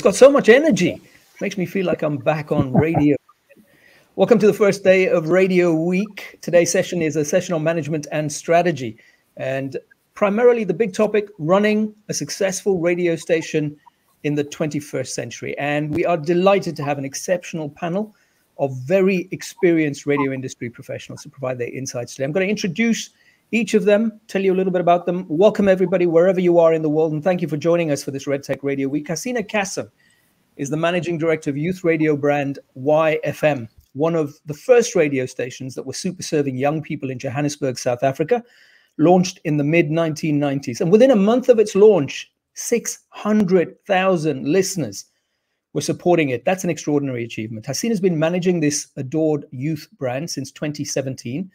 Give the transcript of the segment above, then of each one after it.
got so much energy. Makes me feel like I'm back on radio. Welcome to the first day of Radio Week. Today's session is a session on management and strategy. And primarily the big topic, running a successful radio station in the 21st century. And we are delighted to have an exceptional panel of very experienced radio industry professionals to provide their insights today. I'm going to introduce each of them, tell you a little bit about them. Welcome everybody, wherever you are in the world. And thank you for joining us for this RedTech Radio Week. Hasina Kassem is the managing director of youth radio brand YFM, one of the first radio stations that were super serving young people in Johannesburg, South Africa, launched in the mid-1990s. And within a month of its launch, 600,000 listeners were supporting it. That's an extraordinary achievement. Hasina has been managing this adored youth brand since 2017.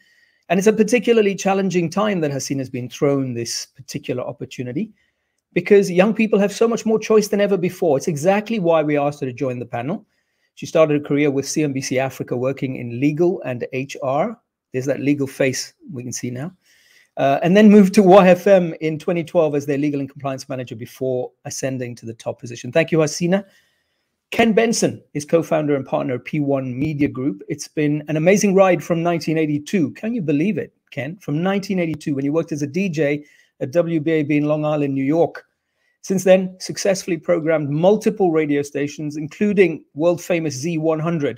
And it's a particularly challenging time that Hasina has been thrown this particular opportunity, because young people have so much more choice than ever before. It's exactly why we asked her to join the panel. She started a career with CNBC Africa working in legal and HR. There's that legal face we can see now. And then moved to YFM in 2012 as their legal and compliance manager before ascending to the top position. Thank you, Hasina. Ken Benson is co-founder and partner of P1 Media Group. It's been an amazing ride from 1982. Can you believe it, Ken? From 1982, when you worked as a DJ at WBAB in Long Island, New York. Since then, successfully programmed multiple radio stations, including world-famous Z100.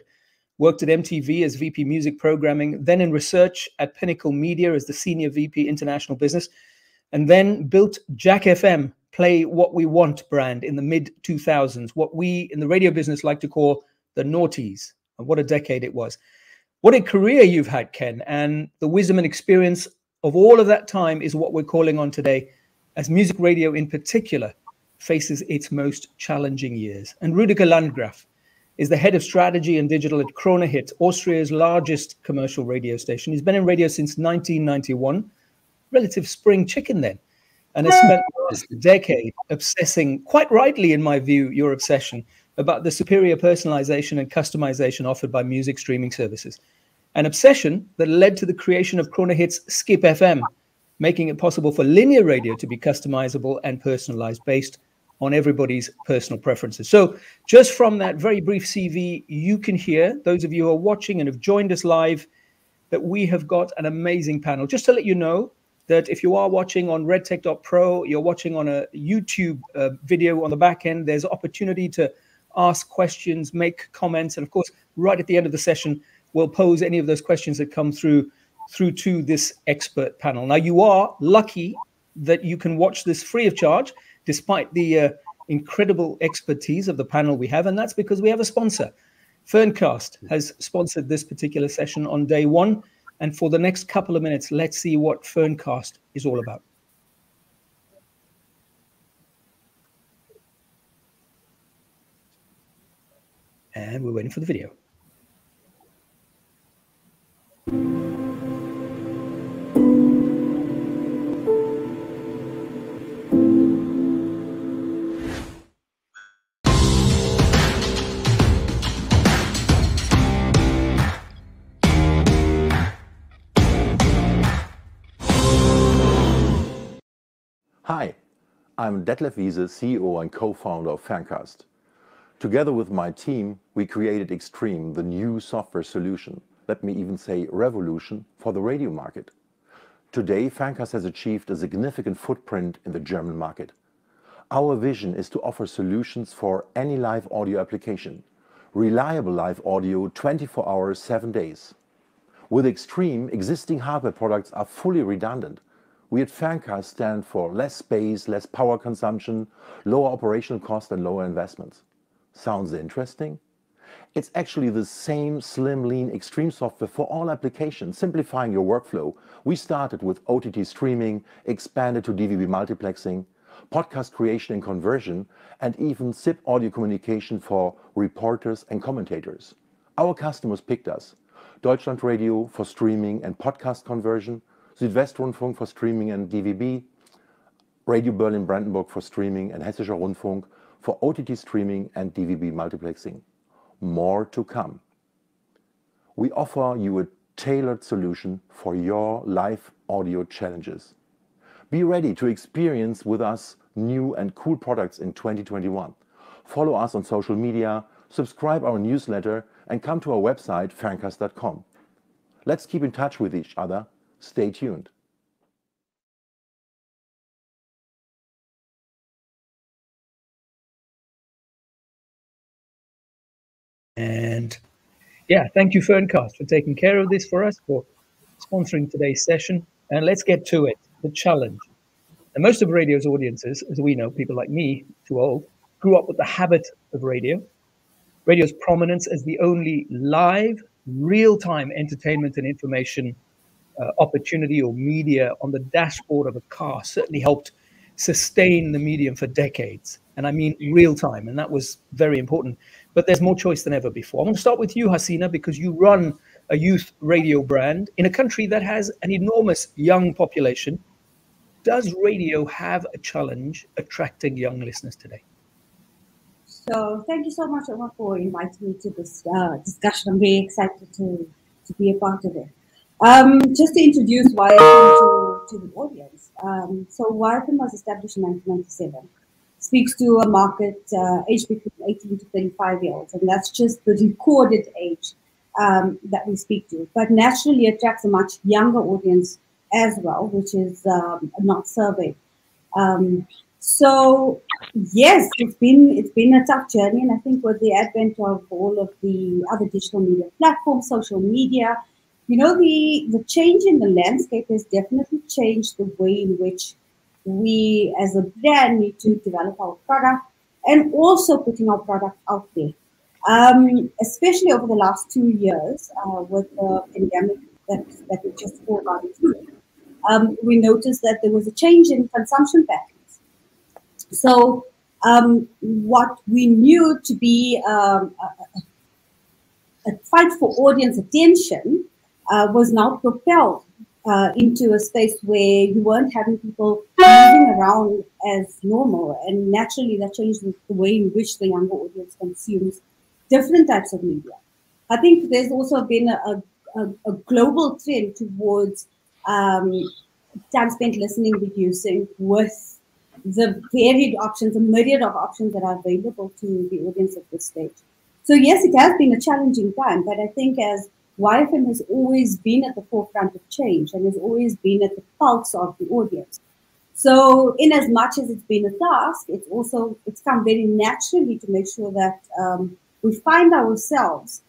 Worked at MTV as VP Music Programming, then in research at Pinnacle Media as the Senior VP International Business, and then built Jack FM, Play What We Want brand in the mid-2000s, what we in the radio business like to call the noughties. And what a decade it was. What a career you've had, Ken, and the wisdom and experience of all of that time is what we're calling on today as music radio in particular faces its most challenging years. And Rüdiger Landgraf is the head of strategy and digital at Kronehit, Austria's largest commercial radio station. He's been in radio since 1991, relative spring chicken then, and has spent the last decade obsessing, quite rightly in my view, your obsession about the superior personalization and customization offered by music streaming services. An obsession that led to the creation of Kronehit's Skip FM, making it possible for linear radio to be customizable and personalized based on everybody's personal preferences. So just from that very brief CV, you can hear, those of you who are watching and have joined us live, that we have got an amazing panel. Just to let you know that if you are watching on redtech.pro, you're watching on a YouTube video on the back end, there's opportunity to ask questions, make comments, and of course, right at the end of the session, we'll pose any of those questions that come through to this expert panel. Now, you are lucky that you can watch this free of charge, despite the incredible expertise of the panel we have, and that's because we have a sponsor. Ferncast has sponsored this particular session on day one, and for the next couple of minutes, let's see what Ferncast is all about. And we're waiting for the video. Hi, I'm Detlef Wiese, CEO and co-founder of Ferncast. Together with my team, we created Extreme, the new software solution, let me even say revolution, for the radio market. Today, Ferncast has achieved a significant footprint in the German market. Our vision is to offer solutions for any live audio application, reliable live audio 24 hours, 7 days. With Extreme, existing hardware products are fully redundant. We at Ferncast stand for less space, less power consumption, lower operational cost and lower investments. Sounds interesting? It's actually the same slim, lean Extreme software for all applications, simplifying your workflow. We started with OTT streaming, expanded to DVB multiplexing, podcast creation and conversion, and even SIP audio communication for reporters and commentators. Our customers picked us. Deutschlandradio for streaming and podcast conversion, Südwestrundfunk for streaming and DVB, Radio Berlin-Brandenburg for streaming, and Hessischer Rundfunk for OTT streaming and DVB multiplexing. More to come. We offer you a tailored solution for your live audio challenges. Be ready to experience with us new and cool products in 2021. Follow us on social media, subscribe our newsletter, and come to our website, ferncast.com. Let's keep in touch with each other. Stay tuned. And yeah, thank you, Ferncast, for taking care of this for us, for sponsoring today's session. And let's get to it, the challenge. And most of radio's audiences, as we know, people like me, too old, grew up with the habit of radio. Radio's prominence as the only live, real-time entertainment and information opportunity or media on the dashboard of a car certainly helped sustain the medium for decades. And I mean real time, and that was very important. But there's more choice than ever before. I want to start with you, Hasina, because you run a youth radio brand in a country that has an enormous young population. Does radio have a challenge attracting young listeners today? So thank you so much, Omar, for inviting me to this discussion. I'm very excited to be a part of it. Just to introduce YFM to the audience. So YFM was established in 1997. Speaks to a market aged between 18 to 35-year-olds, and that's just the recorded age that we speak to. But naturally attracts a much younger audience as well, which is not surveyed. So yes, it's been a tough journey, and I think with the advent of all of the other digital media platforms, social media, you know, the change in the landscape has definitely changed the way in which we as a brand need to develop our product and also putting our product out there. Especially over the last 2 years with the pandemic that we just all gone through, we noticed that there was a change in consumption patterns. So what we knew to be a fight for audience attention was now propelled into a space where you weren't having people moving around as normal, and naturally that changed the way in which the younger audience consumes different types of media. I think there's also been a global trend towards time spent listening reducing with the varied options, a myriad of options that are available to the audience at this stage. So yes, it has been a challenging time, but I think as YFM has always been at the forefront of change and has always been at the pulse of the audience. So in as much as it's been a task, it's come very naturally to make sure that we find ourselves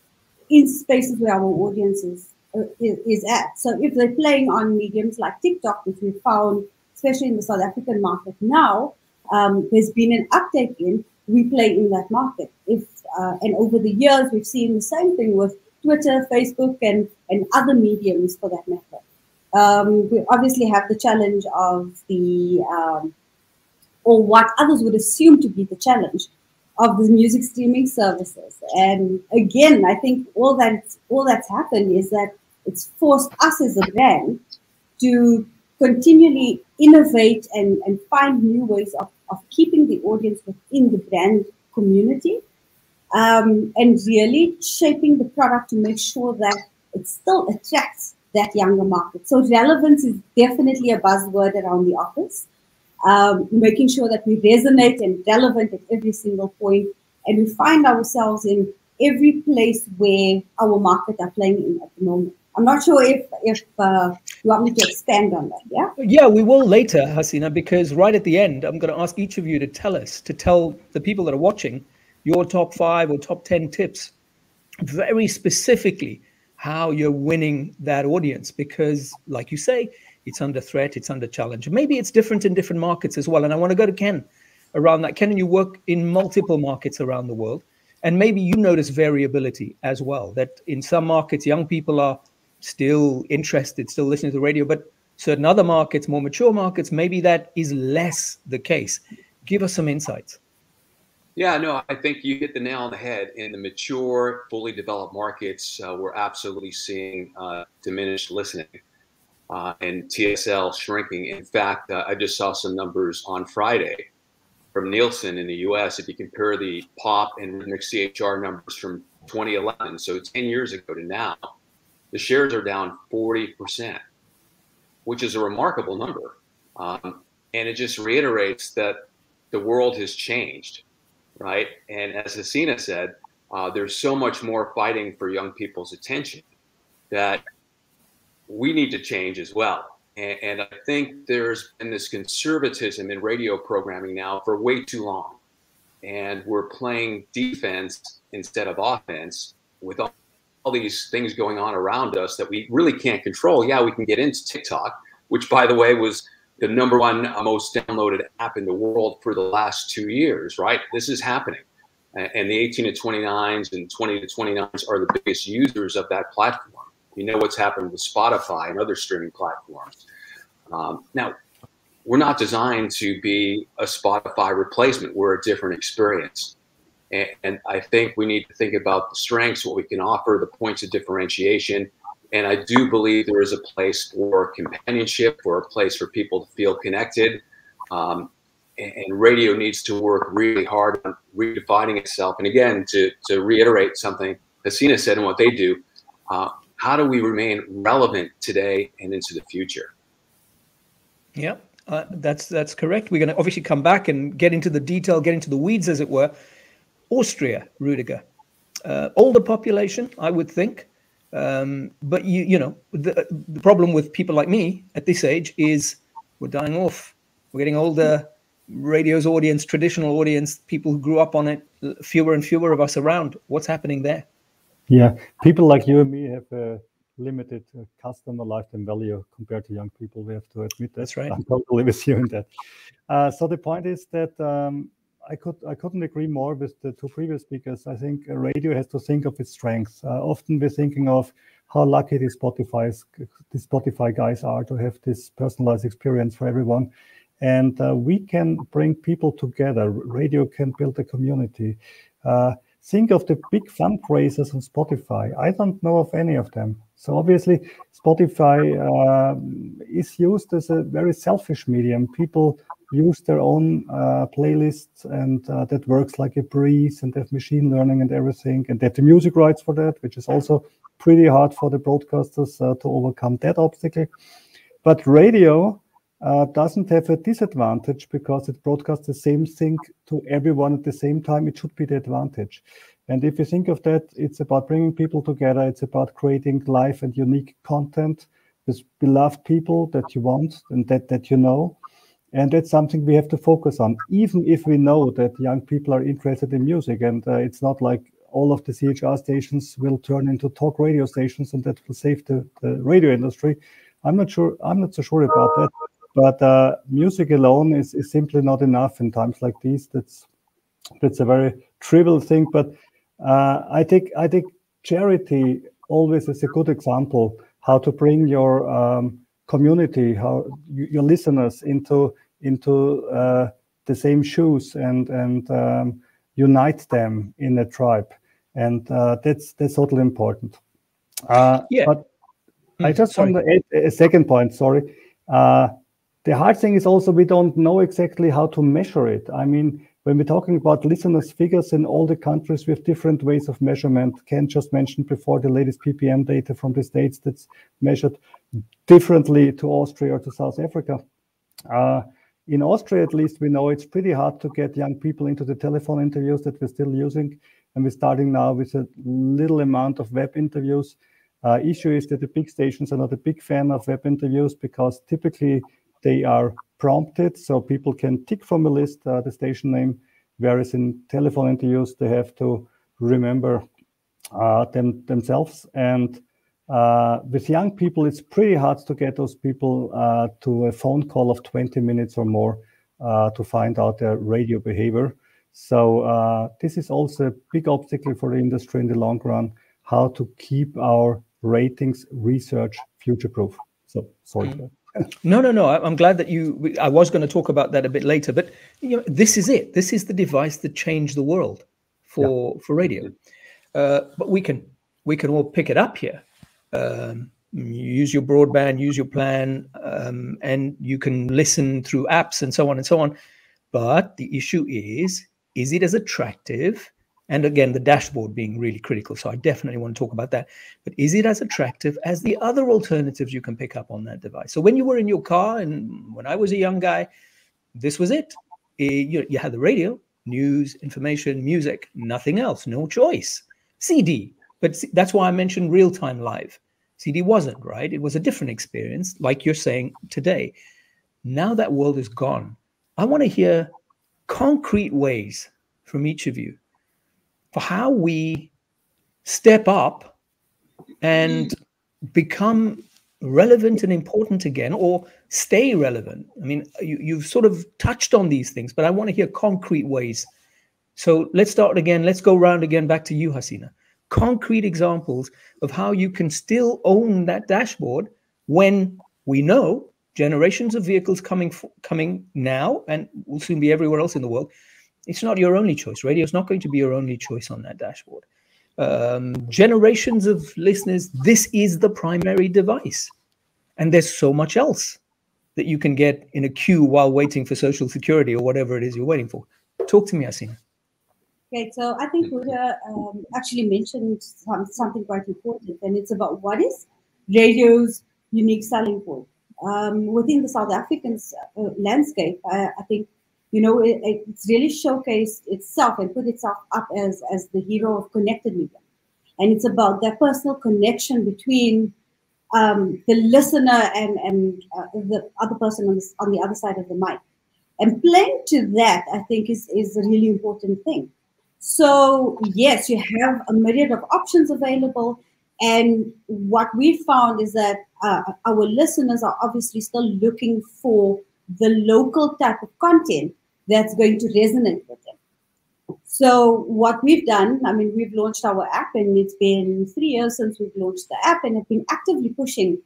in spaces where our audience is at. So if they're playing on mediums like TikTok, which we found, especially in the South African market now, there's been an uptake in, we play in that market. And over the years, we've seen the same thing with Twitter, Facebook, and other mediums for that matter. We obviously have the challenge of or what others would assume to be the challenge of the music streaming services. And again, I think all that's happened is that it's forced us as a brand to continually innovate and find new ways of keeping the audience within the brand community. And really shaping the product to make sure that it still attracts that younger market. So relevance is definitely a buzzword around the office, making sure that we resonate and relevant at every single point, and we find ourselves in every place where our market are playing in at the moment. I'm not sure if you want me to expand on that, yeah? Yeah, we will later, Hasina, because right at the end, I'm going to ask each of you to tell the people that are watching your top 5 or top 10 tips, very specifically how you're winning that audience, because like you say, it's under threat, it's under challenge. Maybe it's different in different markets as well. And I want to go to Ken around that. Ken, you work in multiple markets around the world, and maybe you notice variability as well, that in some markets, young people are still interested, still listening to the radio, but certain other markets, more mature markets, maybe that is less the case. Give us some insights. Yeah, no, I think you hit the nail on the head. In the mature, fully developed markets, we're absolutely seeing diminished listening and TSL shrinking. In fact, I just saw some numbers on Friday from Nielsen in the US. If you compare the pop and rhythmic CHR numbers from 2011, so 10 years ago to now, the shares are down 40%, which is a remarkable number. And it just reiterates that the world has changed. right? And as Hasina said, there's so much more fighting for young people's attention that we need to change as well. And I think there's been this conservatism in radio programming now for way too long. And we're playing defense instead of offense with all these things going on around us that we really can't control. Yeah, we can get into TikTok, which, by the way, was the #1 most downloaded app in the world for the last 2 years, right? This is happening. And the 18 to 29s and 20 to 29s are the biggest users of that platform. You know what's happened with Spotify and other streaming platforms. Now, we're not designed to be a Spotify replacement. We're a different experience. And I think we need to think about the strengths, what we can offer, the points of differentiation. And I do believe there is a place for companionship, for a place for people to feel connected. And radio needs to work really hard on redefining itself. And again, to reiterate something Hasina said and what they do, how do we remain relevant today and into the future? Yeah, that's correct. We're going to obviously come back and get into the detail, get into the weeds, as it were. Austria, Rudiger, older population, I would think. But you know, the problem with people like me at this age is we're dying off. We're getting older. Radio's audience, traditional audience, people who grew up on it, fewer and fewer of us around. What's happening there? Yeah, people like you and me have a limited customer lifetime value compared to young people. We have to admit that. That's right. I'm totally with you in that. So the point is that I couldn't agree more with the two previous speakers. I think radio has to think of its strengths. Often we're thinking of how lucky the Spotify guys are to have this personalized experience for everyone. And we can bring people together. Radio can build a community. Think of the big fundraisers on Spotify. I don't know of any of them. So obviously, Spotify is used as a very selfish medium. People use their own playlists, and that works like a breeze, and they have machine learning and everything. And they have the music rights for that, which is also pretty hard for the broadcasters to overcome that obstacle. But radio doesn't have a disadvantage because it broadcasts the same thing to everyone at the same time. It should be the advantage. And if you think of that, it's about bringing people together. It's about creating live and unique content with beloved people that you want and that you know. And that's something we have to focus on, even if we know that young people are interested in music. And it's not like all of the CHR stations will turn into talk radio stations and that will save the radio industry. I'm not so sure about that. But music alone is simply not enough in times like these. That's a very trivial thing. But I think charity always is a good example how to bring your community, your listeners into the same shoes and unite them in a tribe, and that's totally important. But I just want to add a second point. Sorry. The hard thing is also we don't know exactly how to measure it. I mean, when we're talking about listeners' figures in all the countries, we have different ways of measurement. Ken just mentioned before the latest PPM data from the States that's measured differently to Austria or to South Africa. In Austria, at least, we know it's pretty hard to get young people into the telephone interviews that we're still using. And we're starting now with a little amount of web interviews. Issue is that the big stations are not a big fan of web interviews because typically they are prompted, so people can tick from a list the station name, whereas in telephone interviews, they have to remember themselves. And with young people, it's pretty hard to get those people to a phone call of 20 minutes or more to find out their radio behavior. So this is also a big obstacle for the industry in the long run, how to keep our ratings research future-proof. So sorry. No. I'm glad that I was going to talk about that a bit later, but you know, this is it. This is the device that changed the world for radio. But we can all pick it up here. Use your broadband, use your plan, and you can listen through apps and so on and so on. But the issue is it as attractive? And again, the dashboard being really critical. So I definitely want to talk about that. But is it as attractive as the other alternatives you can pick up on that device? So when you were in your car, and when I was a young guy, this was it. You had the radio, news, information, music, nothing else, no choice. CD, but that's why I mentioned real-time live. CD wasn't, right? It was a different experience, like you're saying today. Now that world is gone. I want to hear concrete ways from each of you for how we step up and become relevant and important again, or stay relevant. I mean, you've sort of touched on these things, but I want to hear concrete ways. So let's start again. Let's go round again back to you, Hasina. Concrete examples of how you can still own that dashboard when we know generations of vehicles coming now and will soon be everywhere else in the world. It's not your only choice. Radio is not going to be your only choice on that dashboard. Generations of listeners, this is the primary device. And there's so much else that you can get in a queue while waiting for Social Security or whatever it is you're waiting for. Talk to me, Hasina. Okay, so I think Huda actually mentioned something quite important, and it's about what is radio's unique selling point. Within the South African landscape, I think, you know, it's really showcased itself and put itself up as the hero of connected media. And it's about that personal connection between the listener and the other person on the other side of the mic. And playing to that, I think, is a really important thing. So, yes, you have a myriad of options available. And what we found is that our listeners are obviously still looking for the local type of content that's going to resonate with them. So what we've done, I mean, we've launched our app, and it's been 3 years since we've launched the app, and have been actively pushing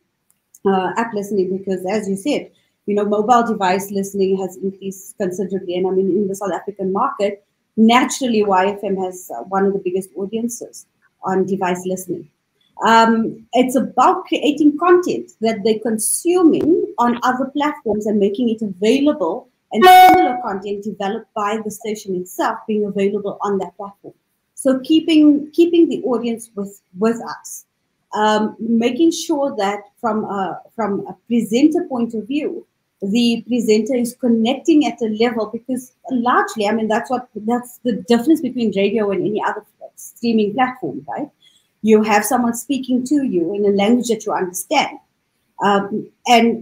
app listening because, as you said, you know, mobile device listening has increased considerably. And I mean, in the South African market, naturally, YFM has one of the biggest audiences on device listening. It's about creating content that they're consuming on other platforms and making it available, and similar content developed by the station itself being available on that platform. So keeping the audience with us, making sure that from a presenter point of view, the presenter is connecting at a level, because largely, I mean, that's the difference between radio and any other streaming platform, right? You have someone speaking to you in a language that you understand. And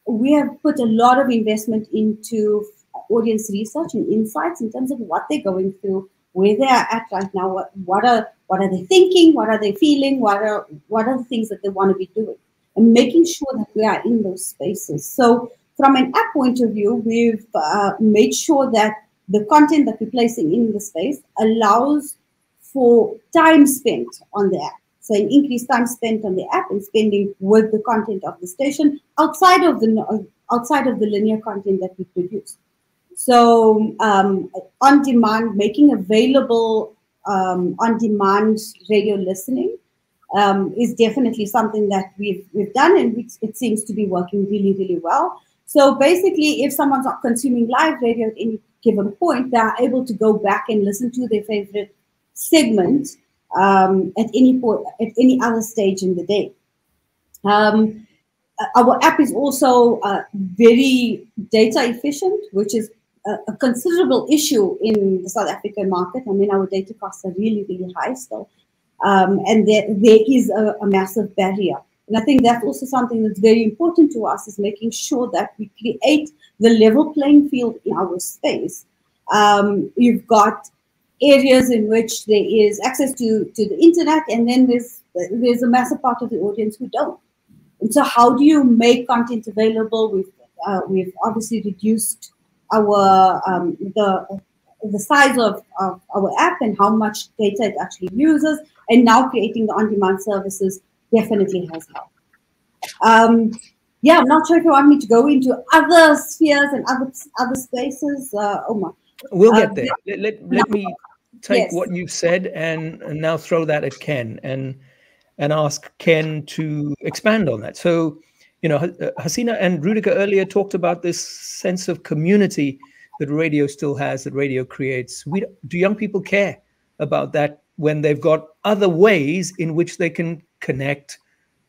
we have put a lot of investment into audience research and insights in terms of what they're going through, where they are at right now, what are they thinking, what are they feeling, what are the things that they want to be doing, and making sure that we are in those spaces. So from an app point of view, we've made sure that the content that we're placing in the space allows for time spent on the app. So an increased time spent on the app and spending with the content of the station outside of the linear content that we produce. So on demand, making available on-demand radio listening is definitely something that we've done, and it seems to be working really, really well. So basically, if someone's not consuming live radio at any given point, they are able to go back and listen to their favorite segment at any point, at any other stage in the day. Our app is also very data efficient, which is a considerable issue in the South African market. I mean, our data costs are really, really high still. And there is a massive barrier. And I think that's also something that's very important to us, is making sure that we create the level playing field in our space. You've got areas in which there is access to the internet, and then there's a massive part of the audience who don't. And so how do you make content available? We've obviously reduced our the size of our app and how much data it actually uses, and now creating the on-demand services definitely has helped. Yeah, I'm not sure if you want me to go into other spheres and other spaces, Omar. We'll get there. Let me take what you've said and now throw that at Ken and ask Ken to expand on that. So, you know, Hasina and Rudika earlier talked about this sense of community that radio still has, that radio creates. Do young people care about that when they've got other ways in which they can connect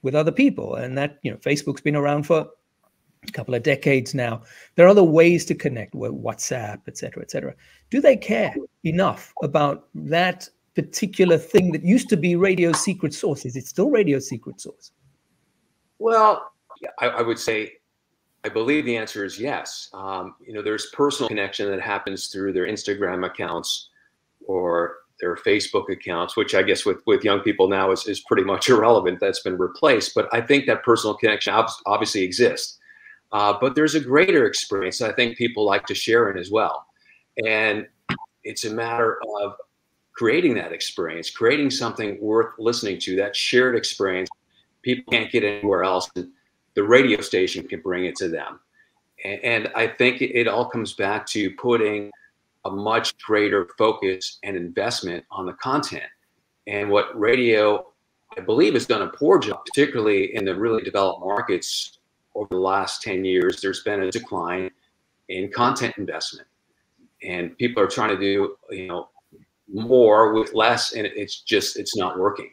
with other people? And that, you know, Facebook's been around for a couple of decades now. There are other ways to connect, with WhatsApp, et cetera, et cetera. Do they care enough about that particular thing that used to be radio's secret sauce? Is it still radio's secret sauce? Well, I would say, I believe the answer is yes. There's personal connection that happens through their Instagram accounts or their Facebook accounts, which I guess with young people now is pretty much irrelevant. That's been replaced. But I think that personal connection obviously exists. But there's a greater experience I think people like to share in as well. And it's a matter of creating that experience, creating something worth listening to, that shared experience. People can't get anywhere else. The radio station can bring it to them. And I think it all comes back to putting a much greater focus and investment on the content. And what radio, I believe, has done a poor job, particularly in the really developed markets over the last 10 years, there's been a decline in content investment. And people are trying to do, more with less, and it's not working.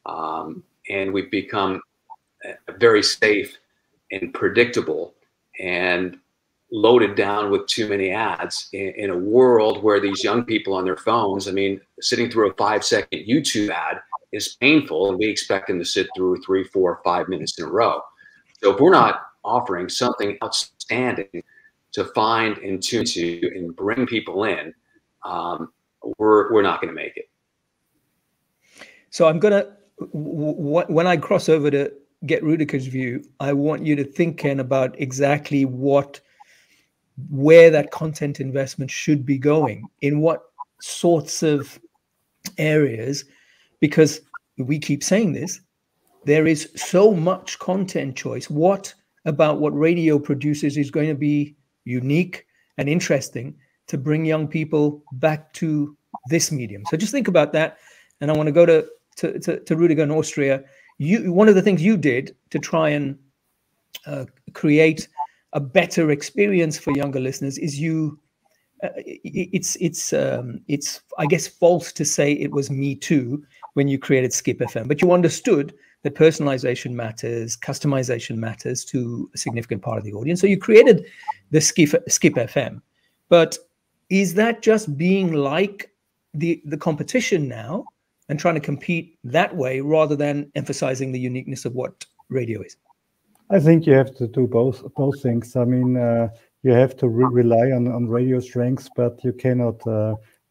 And we've become very safe and predictable and loaded down with too many ads in a world where these young people on their phones, sitting through a 5-second YouTube ad is painful, and we expect them to sit through 3, 4, 5 minutes in a row. So if we're not offering something outstanding to find and tune to and bring people in, we're not going to make it. So I'm going to, when I cross over to get Rudiger's view, I want you to think, Ken, about exactly where that content investment should be going, in what sorts of areas, because we keep saying this, there is so much content choice. What about what radio produces is going to be unique and interesting to bring young people back to this medium? So just think about that. And I want to go to Rudiger in Austria. One of the things you did to try and create a better experience for younger listeners is it's I guess false to say it was me too when you created Skip FM, but you understood that personalization matters, customization matters to a significant part of the audience. So you created the Skip FM. But is that just being like the competition now and trying to compete that way rather than emphasizing the uniqueness of what radio is? I think you have to do both things. You have to rely on radio strengths, but you cannot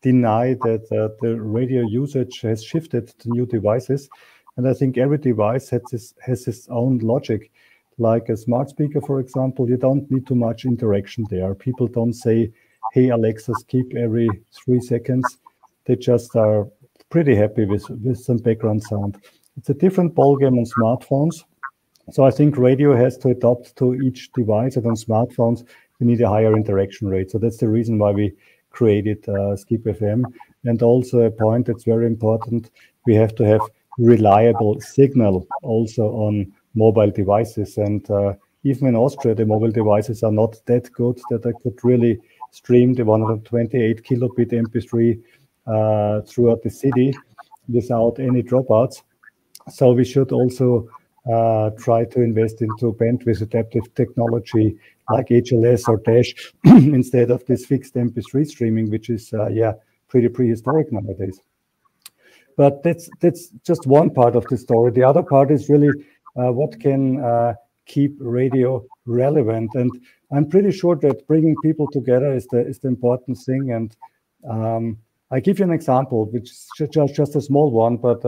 deny that the radio usage has shifted to new devices. And I think every device has its own logic. Like a smart speaker, for example, you don't need too much interaction there. People don't say, "Hey, Alexa, skip every 3 seconds." They just are pretty happy with some background sound. It's a different ballgame on smartphones. So I think radio has to adapt to each device, and on smartphones, you need a higher interaction rate. So that's the reason why we created Skip FM. And also a point that's very important, we have to have reliable signal also on mobile devices. And even in Austria, the mobile devices are not that good that I could really stream the 128 kilobit MP3 throughout the city without any dropouts. So we should also try to invest into bandwidth adaptive technology like HLS or Dash instead of this fixed MP3 streaming, which is pretty prehistoric nowadays. But that's just one part of the story. The other part is really what can keep radio relevant. And I'm pretty sure that bringing people together is the important thing. And I give you an example, which is just a small one, but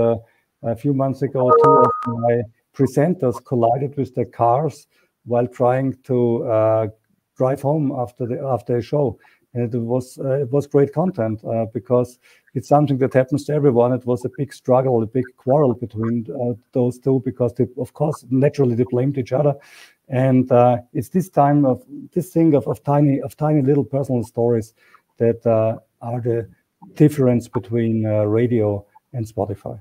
a few months ago, 2 of my presenters collided with their cars while trying to drive home after a show. And it was great content because it's something that happens to everyone. It was a big struggle, a big quarrel between those two because they, of course, naturally they blamed each other. And it's this thing of tiny little personal stories that are the difference between radio and Spotify.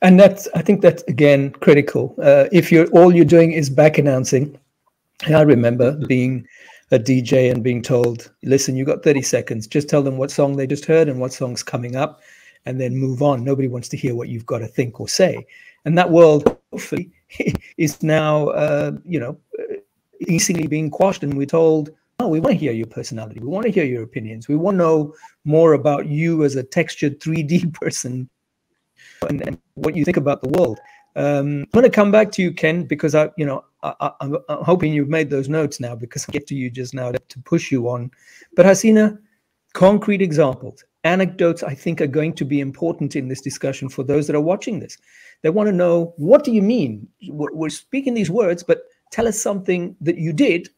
And I think that's again critical. If all you're doing is back announcing, I remember being a DJ and being told, listen, you got 30 seconds, just tell them what song they just heard and what song's coming up, and then move on. Nobody wants to hear what you've got to think or say. And that world, hopefully, is now, increasingly being quashed, and we're told, "Oh, we want to hear your personality. We want to hear your opinions. We want to know more about you as a textured 3D person and what you think about the world." I'm going to come back to you, Ken, because I'm hoping you've made those notes now, because I get to you just now to push you on. But Hasina, concrete examples, anecdotes, I think are going to be important in this discussion for those that are watching this. They want to know, what do you mean? We're speaking these words, but tell us something that you did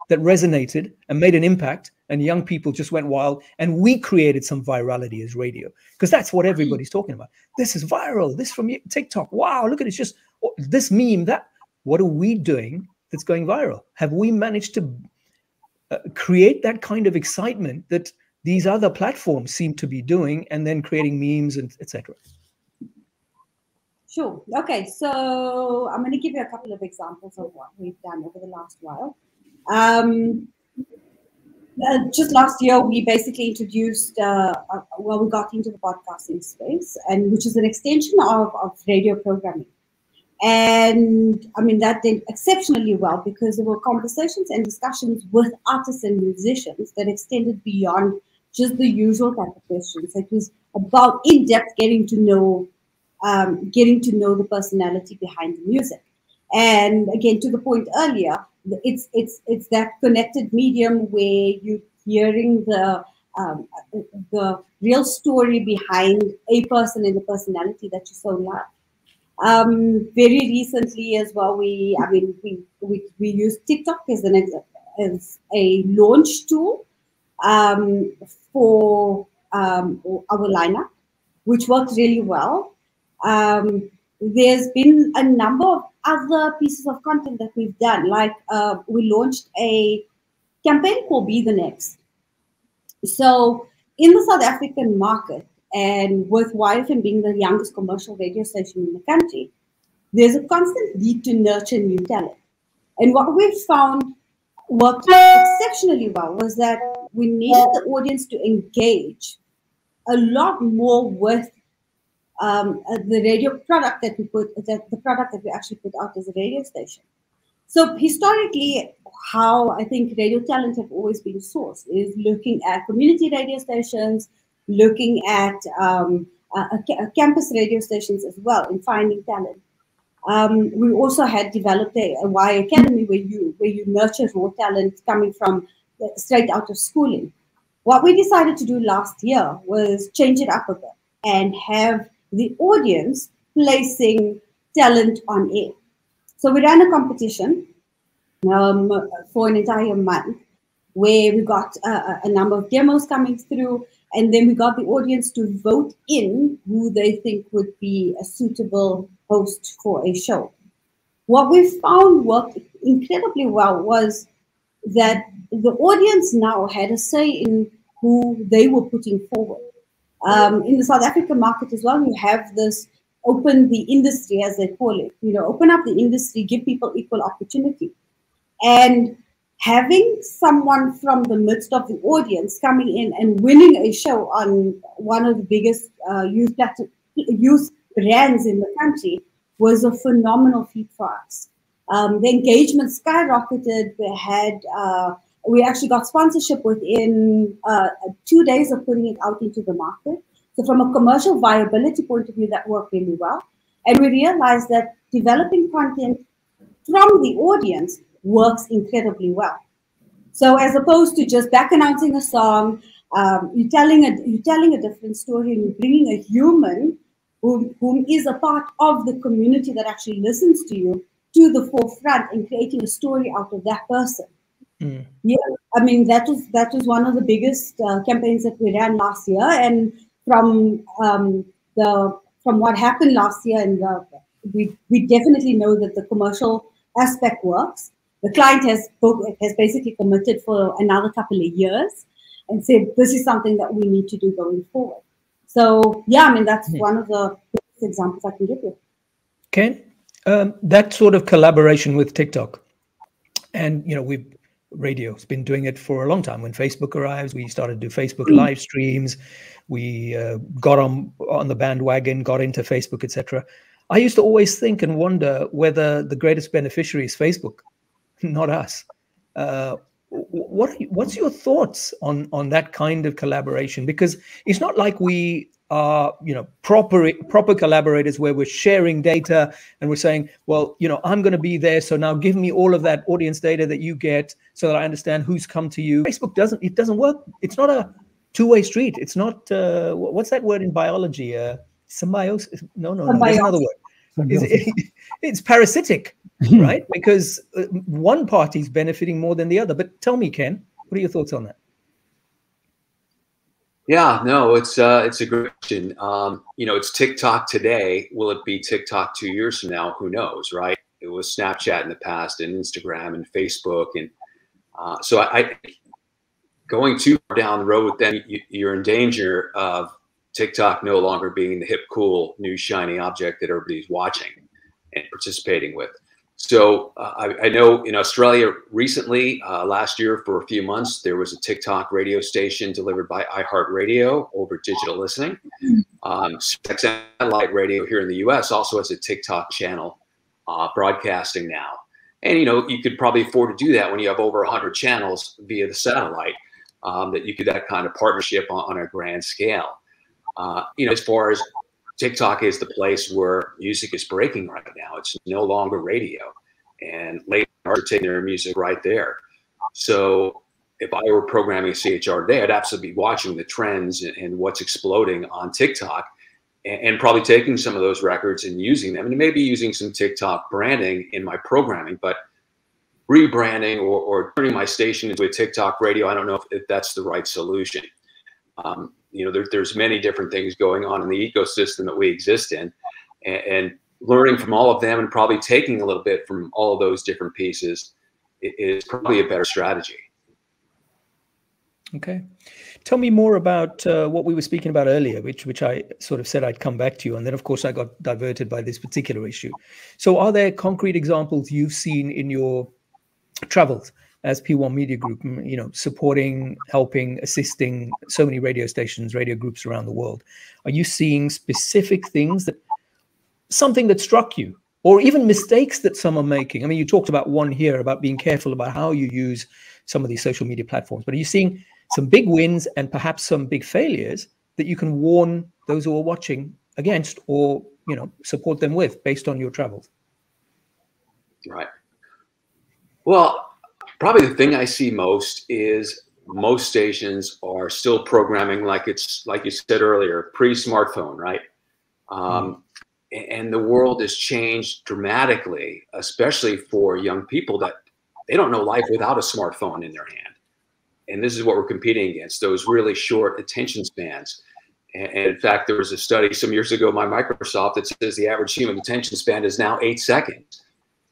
that resonated and made an impact, and young people just went wild, and we created some virality as radio, because that's what everybody's talking about. This is viral, this from TikTok, wow, look at it, it's just this meme, that. What are we doing that's going viral? Have we managed to create that kind of excitement that these other platforms seem to be doing, and then creating memes and etc.? Sure. Okay, so I'm going to give you a couple of examples of what we've done over the last while. Just last year, we basically introduced, we got into the podcasting space, and which is an extension of radio programming. And I mean, that did exceptionally well, because there were conversations and discussions with artists and musicians that extended beyond just the usual type of questions. It was about in-depth getting to know the personality behind the music. And again, to the point earlier, it's that connected medium where you're hearing the real story behind a person and the personality that you so love. Very recently as well, we used TikTok as a launch tool for our lineup, which worked really well. There's been a number of other pieces of content that we've done, like we launched a campaign called Be the Next. So in the South African market, and with YFM being the youngest commercial radio station in the country, there's a constant need to nurture new talent. And what we found worked exceptionally well was that we needed the audience to engage a lot more with the radio product that the product that we actually put out as a radio station. So historically, how I think radio talent have always been sourced is looking at community radio stations, looking at campus radio stations as well in finding talent. We also had developed a Y Academy where you nurture raw talent coming from straight out of schooling. What we decided to do last year was change it up a bit and have the audience placing talent on air. So we ran a competition for an entire month where we got a number of demos coming through, and then we got the audience to vote in who they think would be a suitable host for a show. What we found worked incredibly well was that the audience now had a say in who they were putting forward. In the South African market as well, you have this open the industry, as they call it, open up the industry, give people equal opportunity. And having someone from the midst of the audience coming in and winning a show on one of the biggest youth brands in the country was a phenomenal feat for us. The engagement skyrocketed. We actually got sponsorship within 2 days of putting it out into the market. So from a commercial viability point of view, that worked really well. And we realized that developing content from the audience works incredibly well. So as opposed to just back announcing a song, you're telling a different story, and you're bringing a human whom is a part of the community that actually listens to you to the forefront and creating a story out of that person. Mm. Yeah, I mean that was one of the biggest campaigns that we ran last year, and from what happened last year, and we definitely know that the commercial aspect works. The client has basically committed for another couple of years and said this is something that we need to do going forward. So yeah, I mean that's one of the examples I can give you. Ken, that sort of collaboration with TikTok, and radio's been doing it for a long time. When Facebook arrives, we started to do Facebook live streams. We got on the bandwagon, got into Facebook, etc. I used to always think and wonder whether the greatest beneficiary is Facebook, not us. What's your thoughts on that kind of collaboration? Because it's not like we are, proper collaborators where we're sharing data and we're saying, well, I'm going to be there, so now give me all of that audience data that you get so that I understand who's come to you. Facebook doesn't work. It's not a two-way street. It's not what's that word in biology? Symbiosis? No. There's another word. It's parasitic, right? Because one party's benefiting more than the other. But tell me, Ken, what are your thoughts on that? Yeah, no, it's a great question. It's TikTok today. Will it be TikTok 2 years from now? Who knows, right? It was Snapchat in the past, and Instagram and Facebook, and so I going too far down the road, then you're in danger of TikTok no longer being the hip, cool, new shiny object that everybody's watching and participating with. So I know in Australia recently, last year for a few months, there was a TikTok radio station delivered by iHeartRadio over digital listening. Satellite radio here in the US also has a TikTok channel broadcasting now. And, you could probably afford to do that when you have over 100 channels via the satellite, that you could that kind of partnership on a grand scale. As far as TikTok is the place where music is breaking right now. It's no longer radio, and late are taking their music right there. So if I were programming CHR today, I'd absolutely be watching the trends and what's exploding on TikTok, and probably taking some of those records and using them, and maybe using some TikTok branding in my programming, but rebranding or turning my station into a TikTok radio, I don't know if that's the right solution. There's many different things going on in the ecosystem that we exist in, and learning from all of them and probably taking a little bit from all of those different pieces is probably a better strategy. Okay. Tell me more about what we were speaking about earlier, which I sort of said I'd come back to you. And then, of course, I got diverted by this particular issue. So are there concrete examples you've seen in your travels as P1 Media Group, supporting, helping, assisting so many radio stations, radio groups around the world? Are you seeing specific things, something that struck you, or even mistakes that some are making? I mean, you talked about one here about being careful about how you use some of these social media platforms, but are you seeing some big wins and perhaps some big failures that you can warn those who are watching against, or, support them with based on your travels? Right. Well, probably the thing I see most is most stations are still programming like it's, like you said earlier, pre-smartphone, right? And the world has changed dramatically, especially for young people that they don't know life without a smartphone in their hand. And this is what we're competing against, those really short attention spans. And in fact, there was a study some years ago by Microsoft that says the average human attention span is now 8 seconds.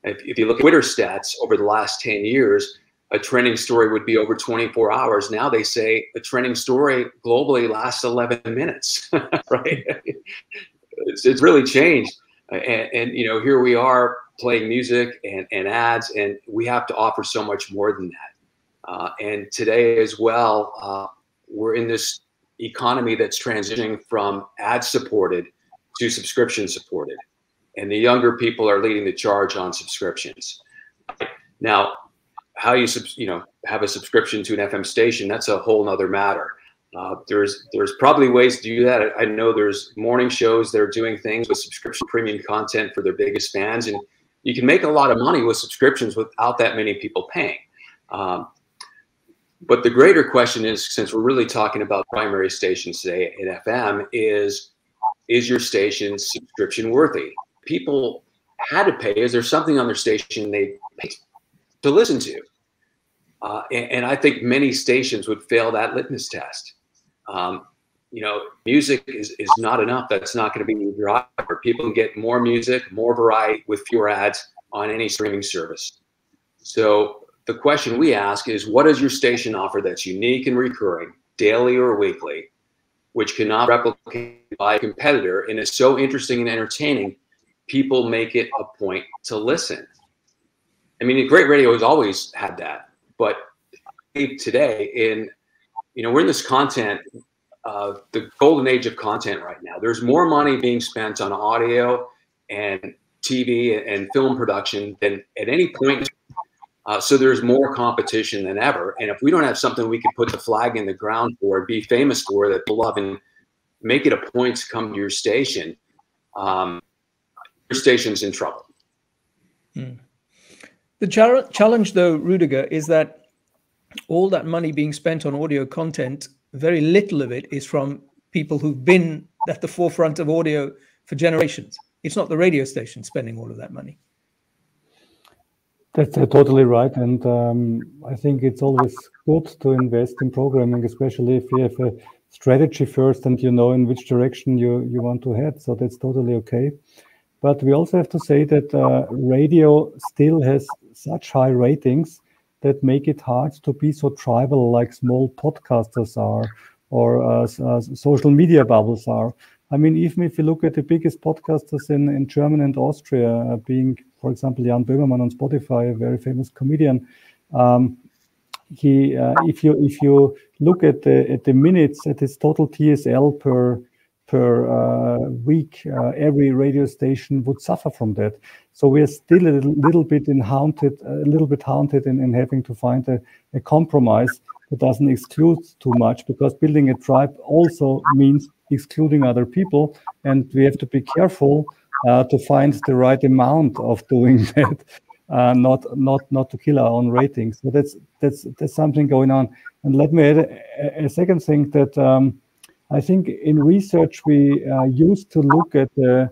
If you look at Twitter stats over the last 10 years, a trending story would be over 24 hours. Now they say a trending story globally lasts 11 minutes, right? It's really changed. And here we are playing music and ads, and we have to offer so much more than that. And today as well, we're in this economy that's transitioning from ad-supported to subscription-supported. And the younger people are leading the charge on subscriptions. Now, how you have a subscription to an FM station, that's a whole nother matter. There's probably ways to do that. I know there's morning shows that are doing things with subscription premium content for their biggest fans, and you can make a lot of money with subscriptions without that many people paying. But the greater question is, since we're really talking about primary stations today in FM, is your station subscription worthy? People had to pay. Is there something on their station they pay to listen to? And I think many stations would fail that litmus test. Music is not enough. That's not going to be the driver. People can get more music, more variety with fewer ads on any streaming service. So the question we ask is, what does your station offer that's unique and recurring, daily or weekly, which cannot be replicated by a competitor and is so interesting and entertaining, people make it a point to listen? I mean, great radio has always had that, but today we're in this content, the golden age of content right now. There's more money being spent on audio and TV and film production than at any point. So there's more competition than ever. And if we don't have something we can put the flag in the ground for, be famous for, that people love, and make it a point to come to your station, your station's in trouble. The challenge, though, Rudiger, is that all that money being spent on audio content, very little of it is from people who've been at the forefront of audio for generations. It's not the radio station spending all of that money. That's totally right. And I think it's always good to invest in programming, especially if you have a strategy first and you know in which direction you want to head. So that's totally okay. But we also have to say that radio still has such high ratings that make it hard to be so tribal like small podcasters are, or social media bubbles are. I mean, even if you look at the biggest podcasters in Germany and Austria, being, for example, Jan Böhmermann on Spotify, a very famous comedian, if you look at the minutes, at his total TSL per week, every radio station would suffer from that. So we are still a little bit haunted in having to find a compromise that doesn't exclude too much, because building a tribe also means excluding other people, and we have to be careful to find the right amount of doing that, not to kill our own ratings. So that's something going on. And let me add a second thing that. I think in research, we used to look at a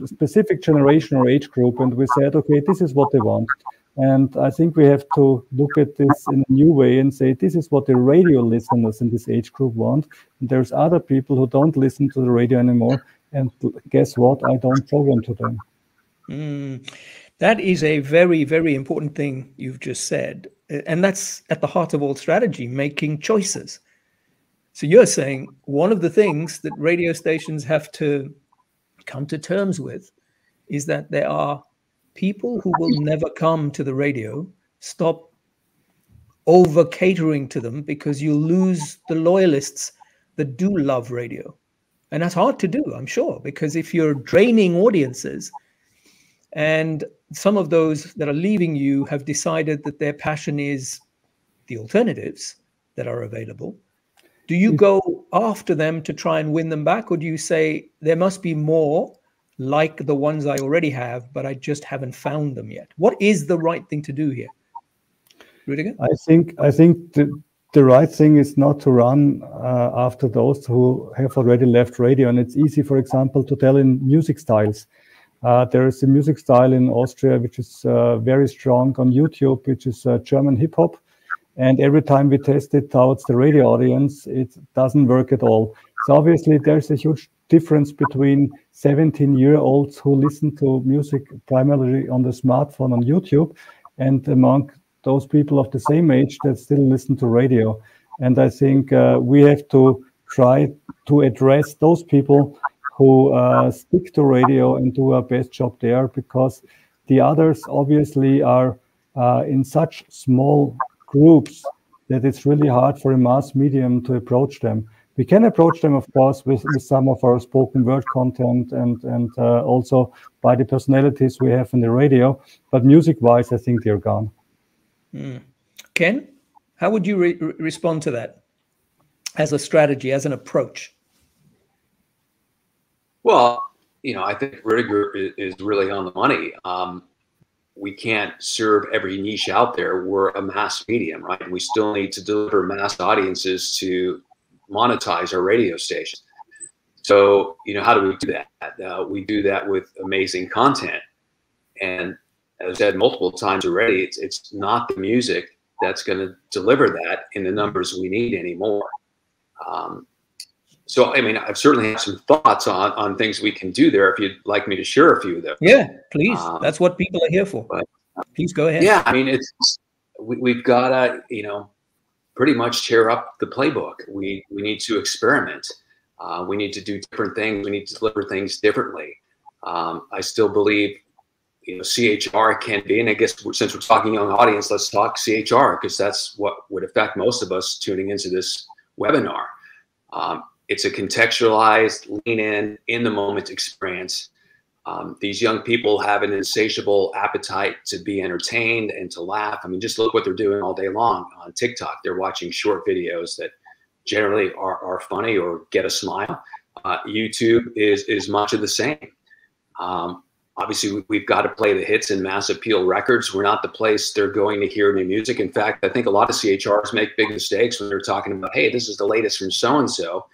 specific generation or age group, and we said, okay, this is what they want. And I think we have to look at this in a new way and say, this is what the radio listeners in this age group want. And there's other people who don't listen to the radio anymore. And guess what? I don't program to them. That is a very, very important thing you've just said. And that's at the heart of all strategy, making choices. So you're saying one of the things that radio stations have to come to terms with is that there are people who will never come to the radio. Stop over catering to them, because you lose the loyalists that do love radio. And that's hard to do, I'm sure, because if you're draining audiences and some of those that are leaving you have decided that their passion is the alternatives that are available, do you go after them to try and win them back? Or do you say there must be more like the ones I already have, but I just haven't found them yet? What is the right thing to do here? Rudiger? I think the right thing is not to run after those who have already left radio. And it's easy, for example, to tell in music styles. There is a music style in Austria which is very strong on YouTube, which is German hip hop. And every time we test it towards the radio audience, it doesn't work at all. So obviously there's a huge difference between 17-year-olds who listen to music primarily on the smartphone on YouTube, and among those people of the same age that still listen to radio. And I think we have to try to address those people who stick to radio and do our best job there, because the others obviously are in such small groups that it's really hard for a mass medium to approach them. We can approach them, of course, with some of our spoken word content and also by the personalities we have in the radio. But music-wise, I think they're gone. Ken, how would you respond to that as a strategy, as an approach? Well, I think Rudiger is really on the money. We can't serve every niche out there. We're a mass medium, right? We still need to deliver mass audiences to monetize our radio stations. So, how do we do that? We do that with amazing content. And as I've said multiple times already, it's not the music that's going to deliver that in the numbers we need anymore. So, I've certainly have some thoughts on things we can do there, if you'd like me to share a few of them. Yeah, please. That's what people are here for. But, please go ahead. Yeah, we've got to, pretty tear up the playbook. We need to experiment. We need to do different things. We need to deliver things differently. I still believe, CHR can be, and I guess since we're talking young audience, let's talk CHR, because that's what would affect most of us tuning into this webinar. It's a contextualized, lean in the moment experience. These young people have an insatiable appetite to be entertained and to laugh. I mean, just look what they're doing all day long on TikTok. They're watching short videos that generally are funny or get a smile. YouTube is much of the same. Obviously, we've got to play the hits and mass appeal records. We're not the place they're going to hear new music. In fact, I think a lot of CHRs make big mistakes when they're talking about, hey, this is the latest from so-and-so.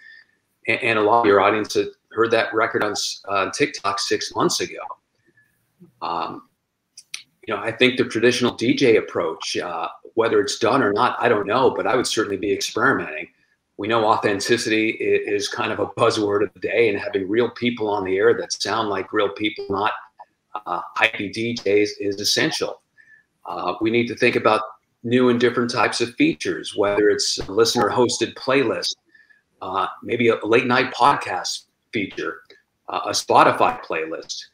And a lot of your audience heard that record on TikTok 6 months ago. You know, I think the traditional DJ approach, whether it's done or not, I don't know, but I would certainly be experimenting. We know authenticity is kind of a buzzword of the day, and having real people on the air that sound like real people, not hypey DJs, is essential. We need to think about new and different types of features, whether it's a listener-hosted playlist, maybe a late-night podcast feature, a Spotify playlist.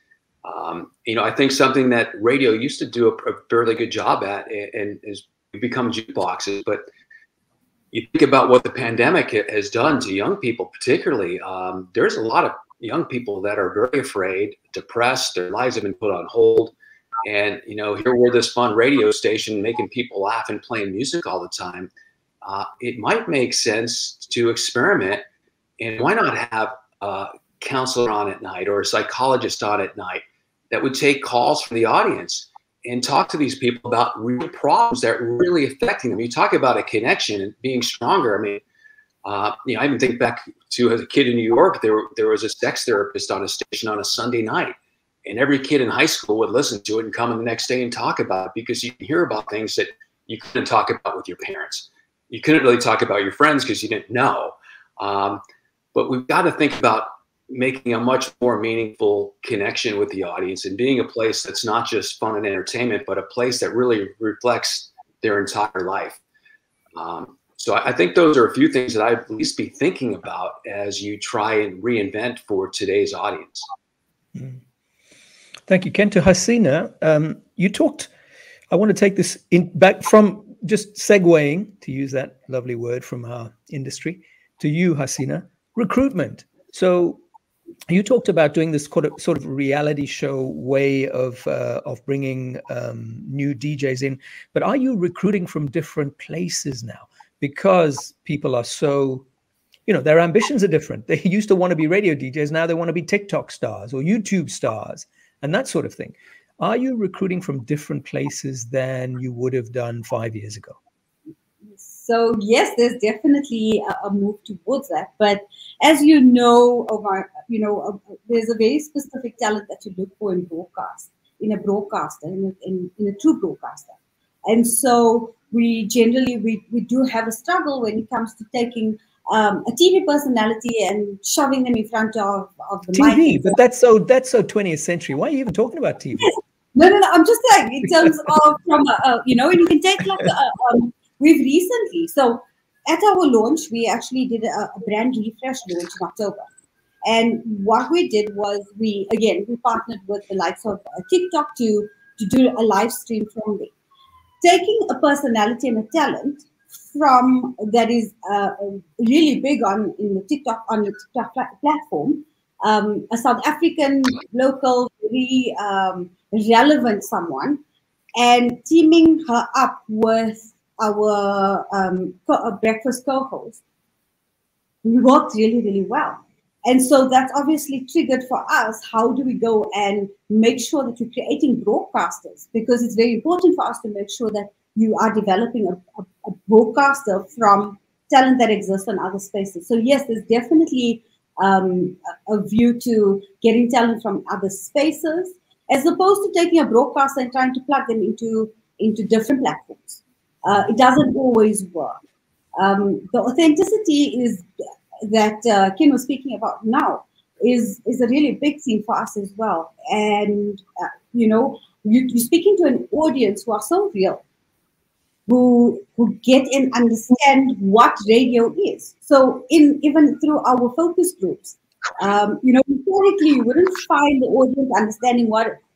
You know, I think something that radio used to do a fairly good job at, and is become jukeboxes, but you think about what the pandemic has done to young people, particularly. There's a lot of young people that are very afraid, depressed. Their lives have been put on hold. And, you know, here we're this fun radio station making people laugh and playing music all the time. It might make sense to experiment. And why not have a counselor on at night or a psychologist on at night that would take calls from the audience and talk to these people about real problems that are really affecting them. You talk about a connection and being stronger. I mean, you know, I even think back to as a kid in New York, there was a sex therapist on a station on a Sunday night, and every kid in high school would listen to it and come in the next day and talk about it, because you can hear about things that you couldn't talk about with your parents. You couldn't really talk about your friends because you didn't know. But we've got to think about making a much more meaningful connection with the audience and being a place that's not just fun and entertainment, but a place that really reflects their entire life. So I think those are a few things that I'd at least be thinking about as you try and reinvent for today's audience. Thank you, Ken. To Hasina, you talked, I want to take this back from just segueing, to use that lovely word from our industry, to you, Hasina, recruitment. So you talked about doing this sort of reality show way of bringing new DJs in, but are you recruiting from different places now? Because people are so, you know, their ambitions are different. They used to want to be radio DJs, now they want to be TikTok stars or YouTube stars and that sort of thing. Are you recruiting from different places than you would have done 5 years ago? So yes, there's definitely a move towards that. But as you know, Omar, you know, there's a very specific talent that you look for in broadcast, in a broadcaster, in a true broadcaster. And so we generally, we do have a struggle when it comes to taking a TV personality and shoving them in front of the TV, mic. but that's so 20th century. Why are you even talking about TV? No, I'm just saying in terms of from you know, and you can take like we've recently, so at our launch, we actually did a brand refresh launch in October. And what we did was we partnered with the likes of TikTok to do a live stream from there. Taking a personality and a talent from that is really big on the TikTok platform, a South African local, very relevant someone, and teaming her up with our breakfast co-host, we worked really, really well. And so that's obviously triggered for us. How do we go and make sure that you're creating broadcasters? Because it's very important for us to make sure that you are developing a broadcaster from talent that exists in other spaces. So yes, there's definitely a view to getting talent from other spaces, as opposed to taking a broadcaster and trying to plug them into different platforms. It doesn't always work. The authenticity is that Ken was speaking about now is a really big thing for us as well. And you know, you're speaking to an audience who are so real, who get and understand what radio is. So even through our focus groups, you know, historically you wouldn't find the audience understanding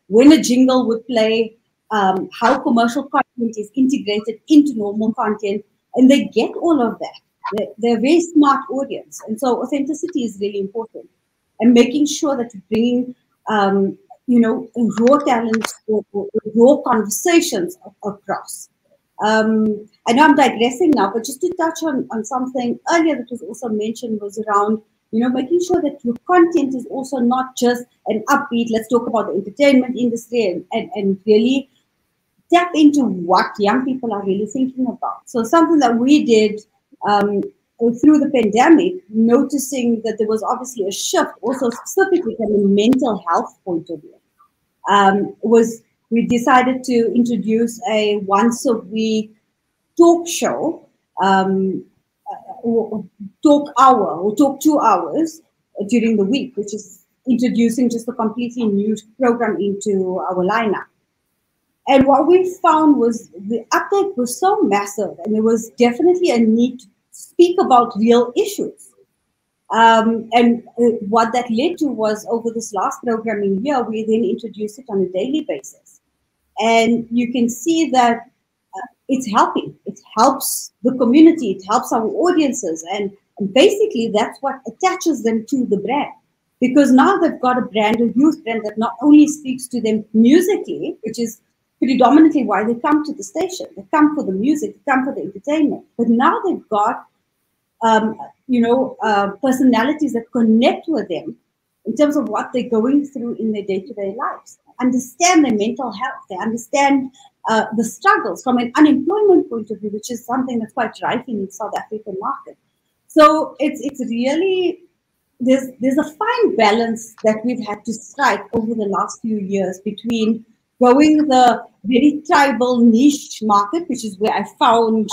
when a jingle would play, how commercial content is integrated into normal content, and they get all of that. They're a very smart audience, and so authenticity is really important. And making sure that you're bringing raw talent or raw conversations across. I know I'm digressing now, but just to touch on something earlier that was also mentioned was around, making sure that your content is also not just an upbeat, let's talk about the entertainment industry and really tap into what young people are really thinking about. So something that we did through the pandemic, noticing that there was obviously a shift, also specifically from a mental health point of view, was we decided to introduce a once-a-week talk show, talk hour or talk 2 hours during the week, which is introducing just a completely new program into our lineup. And what we found was the uptake was so massive, and there was definitely a need to speak about real issues. And what that led to was, over this last programming year, we then introduced it on a daily basis. And you can see that it's helping. It helps the community. It helps our audiences. And basically, that's what attaches them to the brand. Because now they've got a brand, a youth brand, that not only speaks to them musically, which is predominantly why they come to the station. They come for the music, they come for the entertainment. But now they've got, personalities that connect with them in terms of what they're going through in their day-to-day lives. Understand their mental health. They understand the struggles from an unemployment point of view, which is something that's quite rife in the South African market. So it's really, there's a fine balance that we've had to strike over the last few years between going the very tribal niche market, which is where I found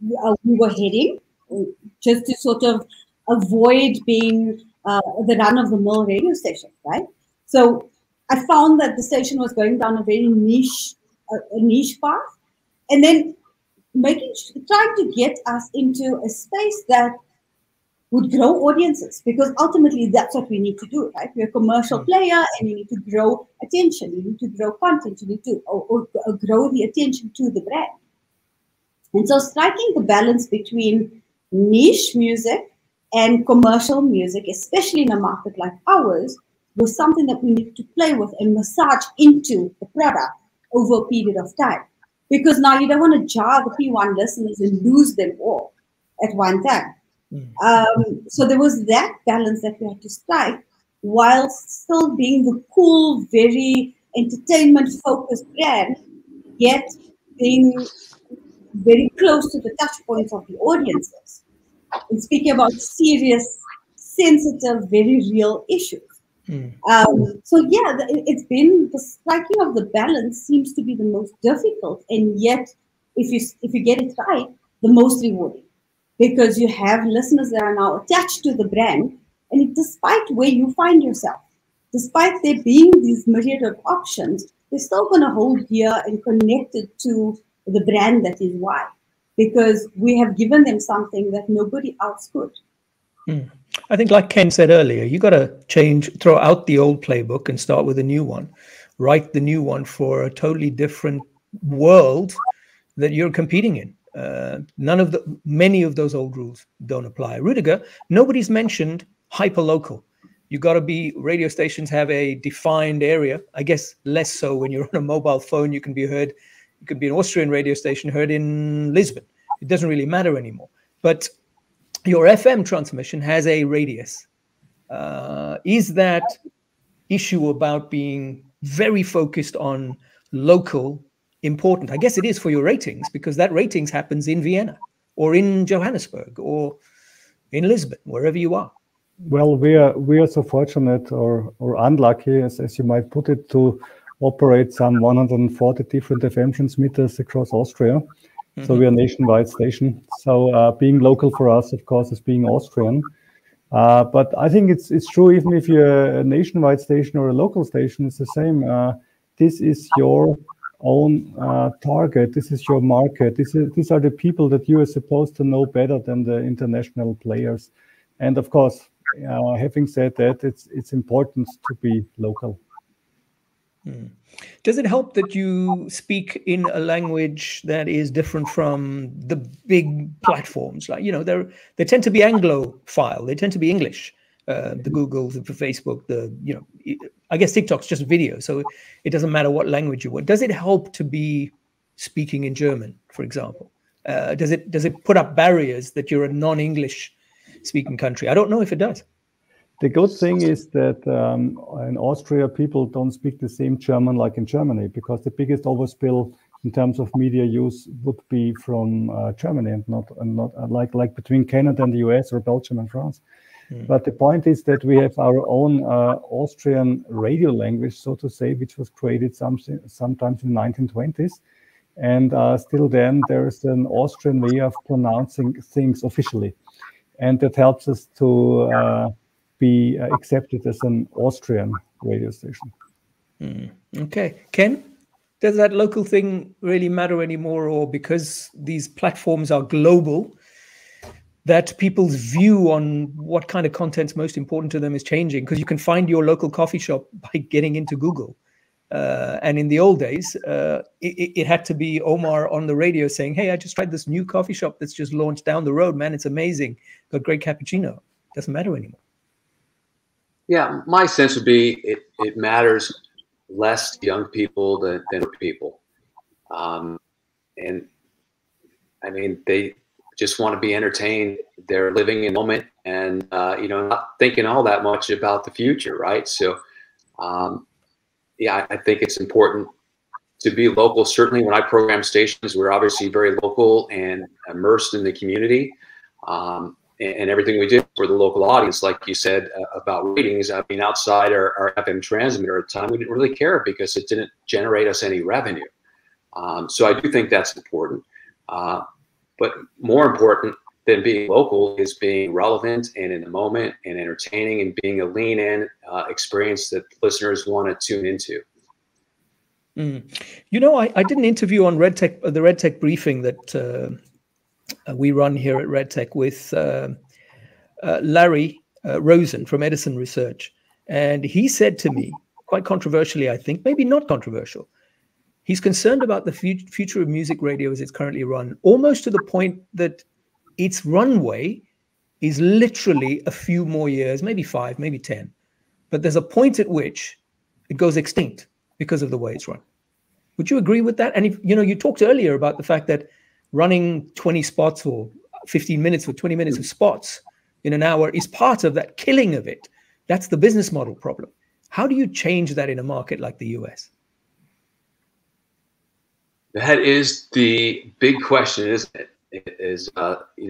we were heading, just to sort of avoid being the run-of-the-mill radio station, right? So I found that the station was going down a very niche path, and then trying to get us into a space that would grow audiences, because ultimately that's what we need to do, right? We're a commercial player, and you need to grow attention, you need to grow content, you need to or grow the attention to the brand. And so striking the balance between niche music and commercial music, especially in a market like ours, was something that we needed to play with and massage into the product over a period of time. Because now you don't want to jar the P1 listeners and lose them all at one time. So there was that balance that we had to strike, while still being the cool, very entertainment-focused brand, yet being very close to the touch points of the audiences and speaking about serious, sensitive, very real issues. So yeah, it's been the striking of the balance seems to be the most difficult, and yet if you get it right, the most rewarding, because you have listeners that are now attached to the brand, and despite where you find yourself, despite there being these myriad of options, they're still going to hold dear and connected to the brand that is why, because we have given them something that nobody else could. I think, like Ken said earlier, you got to throw out the old playbook and start with a new one. Write the new one for a totally different world that you're competing in. Many of those old rules don't apply. Rudiger, nobody's mentioned hyperlocal. You got to be, radio stations have a defined area. I guess less so when you're on a mobile phone. You can be heard. You could be an Austrian radio station heard in Lisbon. It doesn't really matter anymore. But your FM transmission has a radius. Is that issue about being very focused on local important? I guess it is for your ratings, because that ratings happens in Vienna or in Johannesburg or in Lisbon, wherever you are. Well, we are so fortunate or unlucky, as you might put it, to operate some 140 different FM transmitters across Austria. So we are a nationwide station. So being local for us, of course, is being Austrian. But I think it's true, even if you're a nationwide station or a local station, it's the same. This is your own target. This is your market. These are the people that you are supposed to know better than the international players. And of course, having said that, it's important to be local. Does it help that you speak in a language that is different from the big platforms? Like, they tend to be Anglophile. They tend to be English. the Googles, the Facebook, I guess TikTok's just video, so it doesn't matter what language you want. Does it help to be speaking in German, for example? Does it put up barriers that you're a non-English speaking country? I don't know if it does. The good thing is that in Austria, people don't speak the same German like in Germany, because the biggest overspill in terms of media use would be from Germany, and not like between Canada and the US or Belgium and France. But the point is that we have our own Austrian radio language, so to say, which was created sometimes in the 1920s. And still then, there's an Austrian way of pronouncing things officially. And that helps us to be accepted as an Austrian radio station. Okay. Ken, does that local thing really matter anymore? Or because these platforms are global, that people's view on what kind of content's most important to them is changing? Because you can find your local coffee shop by getting into Google. And in the old days, it had to be Omar on the radio saying, hey, I just tried this new coffee shop that's just launched down the road, man. It's amazing. Got great cappuccino. Doesn't matter anymore. Yeah, my sense would be it matters less to young people than people. And I mean, they just want to be entertained. They're living in the moment and, not thinking all that much about the future, right? So, I think it's important to be local. Certainly when I program stations, we're obviously very local and immersed in the community. And everything we did for the local audience, like you said about ratings, I mean, outside our FM transmitter at the time, we didn't really care because it didn't generate us any revenue. So I do think that's important. But more important than being local is being relevant and in the moment and entertaining and being a lean-in experience that listeners want to tune into. I did an interview on the Red Tech briefing that we run here at Red Tech with Larry Rosen from Edison Research. And he said to me, quite controversially, I think, maybe not controversial, he's concerned about the future of music radio as it's currently run, almost to the point that its runway is literally a few more years, maybe 5, maybe 10. But there's a point at which it goes extinct because of the way it's run. Would you agree with that? And if, you talked earlier about the fact that running 20 spots or 15 minutes or 20 minutes of spots in an hour is part of that killing of it. That's the business model problem. How do you change that in a market like the US? That is the big question, isn't it?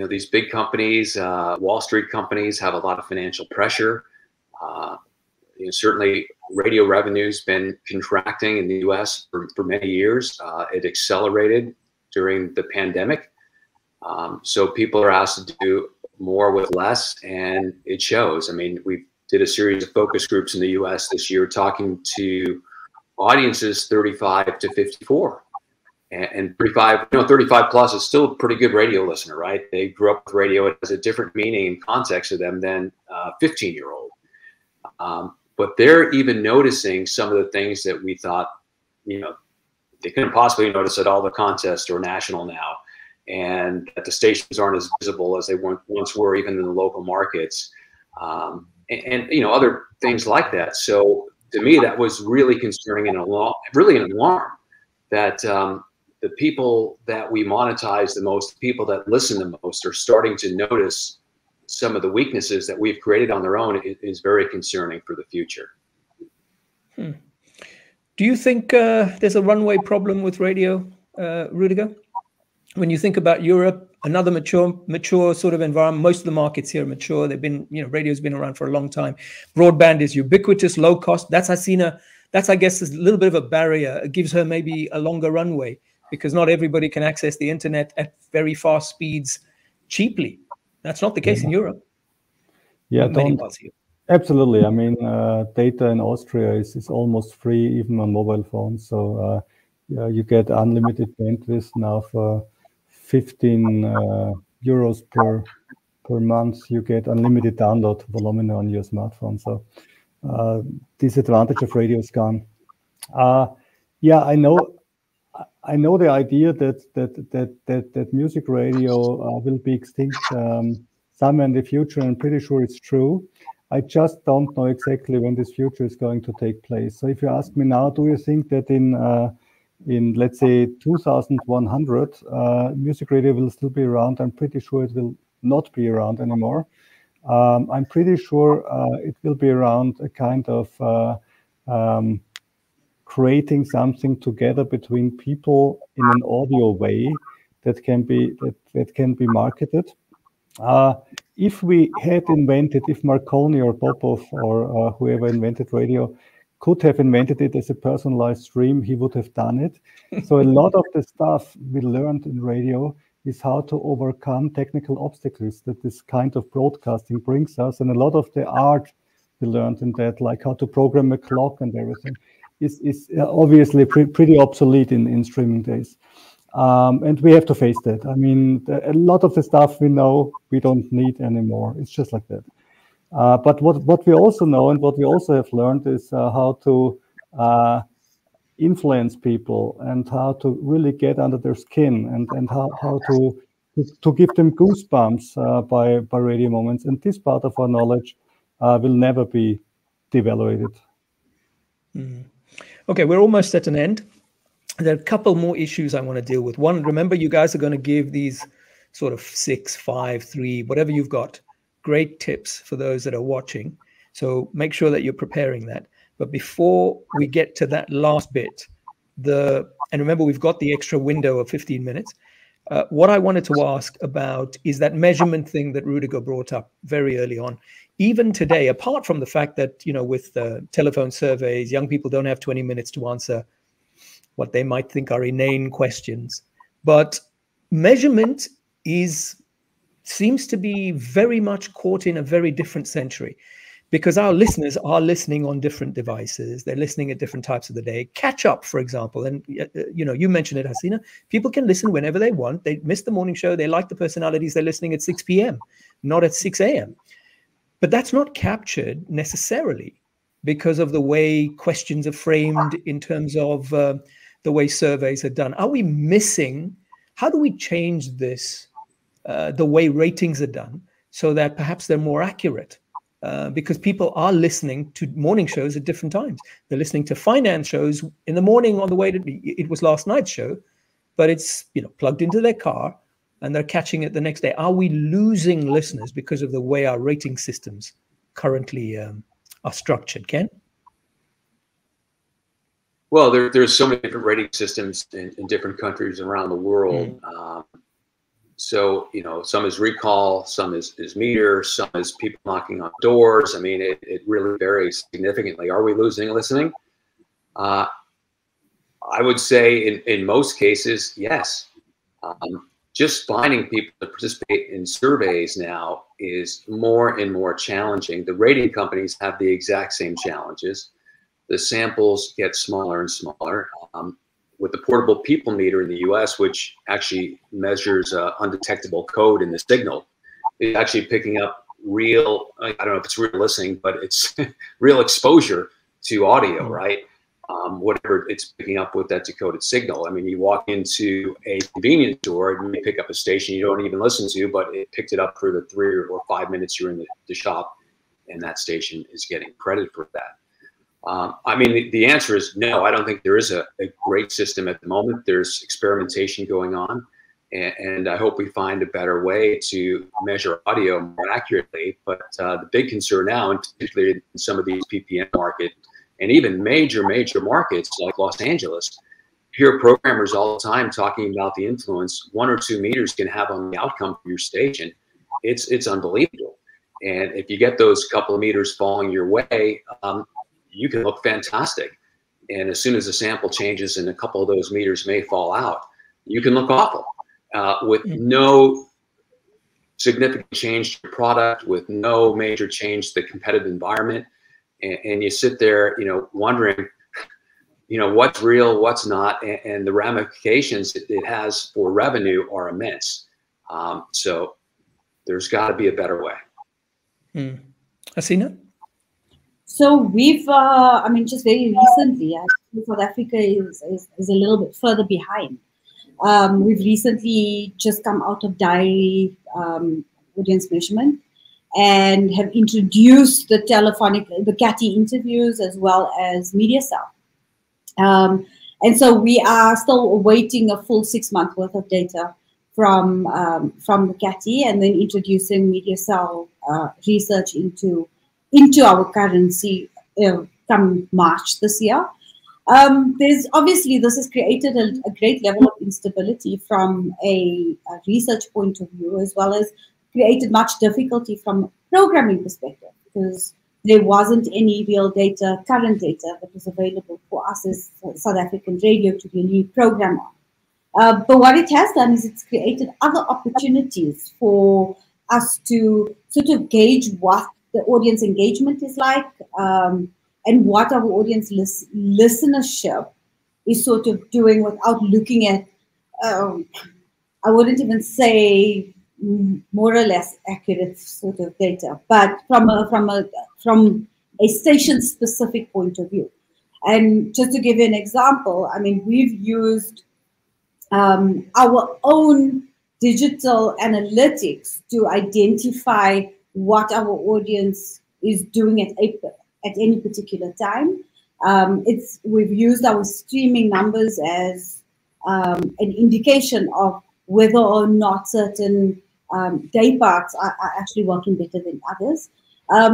These big companies, Wall Street companies, have a lot of financial pressure. Certainly, radio revenue's been contracting in the U.S. for many years. It accelerated during the pandemic. So people are asked to do more with less, and it shows. I mean, we did a series of focus groups in the U.S. this year talking to audiences 35 to 54. And 35 plus is still a pretty good radio listener, right? They grew up with radio. It has a different meaning and context to them than a 15-year-old. But they're even noticing some of the things that we thought, they couldn't possibly notice at all the contests or national now. And that the stations aren't as visible as they once were, even in the local markets. And other things like that. So to me, that was really concerning and really an alarm that the people that we monetize the most, the people that listen the most, are starting to notice some of the weaknesses that we've created on their own. It is very concerning for the future. Do you think there's a runway problem with radio, Rudiger? When you think about Europe, another mature sort of environment, most of the markets here are mature. They've been, radio's been around for a long time. Broadband is ubiquitous, low cost. That's, I guess, is a little bit of a barrier. It gives her maybe a longer runway, because not everybody can access the internet at very fast speeds cheaply. That's not the case in Europe. Yeah, absolutely. I mean, data in Austria is almost free, even on mobile phones. So you get unlimited bandwidth now for 15 euros per month. You get unlimited download volume on your smartphone. So this advantage of radio is gone. I know the idea that music radio will be extinct somewhere in the future. I'm pretty sure it's true. I just don't know exactly when this future is going to take place. So if you ask me now, do you think that in let's say 2100, music radio will still be around? I'm pretty sure it will not be around anymore. I'm pretty sure it will be around a kind of creating something together between people in an audio way that can be marketed. If we had invented, if Marconi or Popov or whoever invented radio could have invented it as a personalized stream, he would have done it. So a lot of the stuff we learned in radio is how to overcome technical obstacles that this kind of broadcasting brings us. And a lot of the art we learned in that, like how to program a clock and everything, is obviously pretty obsolete in streaming days. And we have to face that. I mean, a lot of the stuff we know we don't need anymore. It's just like that. But what we also know and what we also have learned is how to influence people and how to really get under their skin and how to give them goosebumps by radio moments. And this part of our knowledge will never be devaluated. Mm. Okay, we're almost at an end. There are a couple more issues I want to deal with. One, remember, you guys are going to give these sort of 6, 5, 3, whatever you've got, great tips for those that are watching. So make sure that you're preparing that. But before we get to that last bit, and remember, we've got the extra window of 15 minutes. What I wanted to ask about is that measurement thing that Rudiger brought up very early on. Even today, apart from the fact that, you know, with telephone surveys, young people don't have 20 minutes to answer what they might think are inane questions. But measurement seems to be very much caught in a very different century, because our listeners are listening on different devices. They're listening at different types of the day. Catch up, for example. And, you know, you mentioned it, Hasina. People can listen whenever they want. They miss the morning show. They like the personalities. They're listening at 6 p.m., not at 6 a.m. But that's not captured necessarily because of the way questions are framed in terms of the way surveys are done. Are we missing? How do we change this, the way ratings are done, so that perhaps they're more accurate? Because people are listening to morning shows at different times. They're listening to finance shows in the morning on the way to, it was last night's show, but it's, you know, plugged into their car and they're catching it the next day. Are we losing listeners because of the way our rating systems currently are structured, Ken? Well, there's so many different rating systems in different countries around the world. So, you know, some is recall, some is meter, some is people knocking on doors. I mean, it really varies significantly. Are we losing listening? I would say in most cases, yes. Just finding people to participate in surveys now is more and more challenging. The rating companies have the exact same challenges. The samples get smaller and smaller. With the portable people meter in the US, which actually measures undetectable code in the signal, it's actually picking up real, I don't know if it's real listening, but it's real exposure to audio, right? Whatever it's picking up with that decoded signal. I mean, you walk into a convenience store and you pick up a station you don't even listen to, but it picked it up for the 3 or 5 minutes you're in the shop, and that station is getting credit for that. I mean, the answer is no. I don't think there is a great system at the moment. There's experimentation going on, and I hope we find a better way to measure audio more accurately. But the big concern now, and particularly in some of these PPM markets, and even major markets like Los Angeles, hear programmers all the time talking about the influence 1 or 2 meters can have on the outcome of your station. It's unbelievable. And if you get those couple of meters falling your way, you can look fantastic. And as soon as the sample changes and a couple of those meters may fall out, you can look awful with no significant change to your product, with no major change to the competitive environment. And you sit there, you know, wondering, you know, what's real, what's not, and the ramifications it has for revenue are immense. So there's got to be a better way. Hasina? So we've, I mean, just very recently, actually, South Africa is a little bit further behind. We've recently just come out of diary audience measurement. and have introduced the CATI interviews as well as MediaCell. And so we are still awaiting a full 6 month worth of data from the CATI, and then introducing MediaCell research into our currency come March this year. There's obviously, this has created a great level of instability from a research point of view, as well as created much difficulty from a programming perspective, because there wasn't any real data, current data, that was available for us as South African radio to really program on. But what it has done is it's created other opportunities for us to sort of gauge what the audience engagement is like, and what our audience listenership is sort of doing, without looking at, I wouldn't even say more or less accurate sort of data, but from a station-specific point of view. And just to give you an example, I mean, we've used our own digital analytics to identify what our audience is doing at any particular time. We've used our streaming numbers as an indication of whether or not certain day parts are actually working better than others.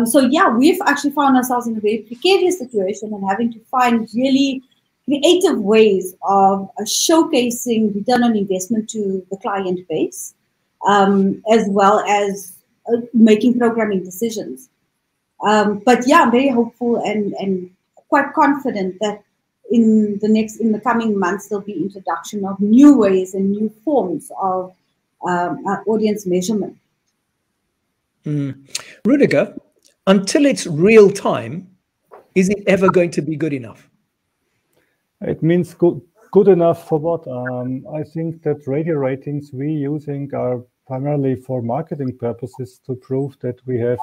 So yeah, we've actually found ourselves in a very precarious situation and having to find really creative ways of showcasing return on investment to the client base, as well as making programming decisions. But yeah, I'm very hopeful and quite confident that in the coming months there'll be introduction of new ways and new forms of audience measurement. Rudiger, until it's real time, is it ever going to be good enough? It means good enough for what? I think that radio ratings we're using are primarily for marketing purposes, to prove that we have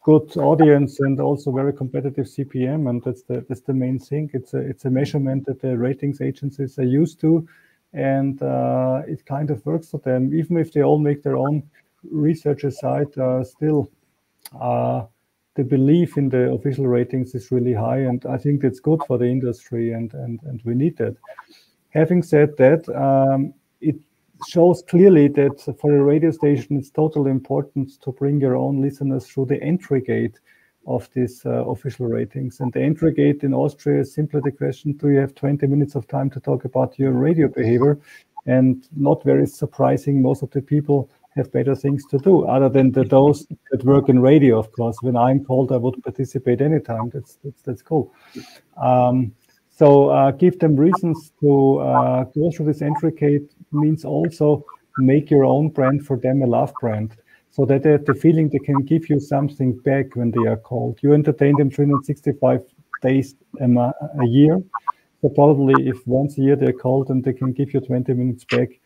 good audience and also very competitive CPM, and that's the main thing. It's a measurement that the ratings agencies are used to, and it kind of works for them. Even if they all make their own research aside, still the belief in the official ratings is really high, and I think it's good for the industry, and we need that. Having said that, it shows clearly that for a radio station, it's totally important to bring your own listeners through the entry gate of these official ratings. And the entry gate in Austria is simply the question: do you have 20 minutes of time to talk about your radio behavior? And not very surprising, most of the people have better things to do, other than those that work in radio, of course. When I'm called, I would participate anytime. That's cool. So give them reasons to go through this entry gate. Means also make your own brand for them, a love brand, so that they have the feeling they can give you something back when they are called. You entertain them 365 days a year. So probably if once a year they're called and they can give you 20 minutes back,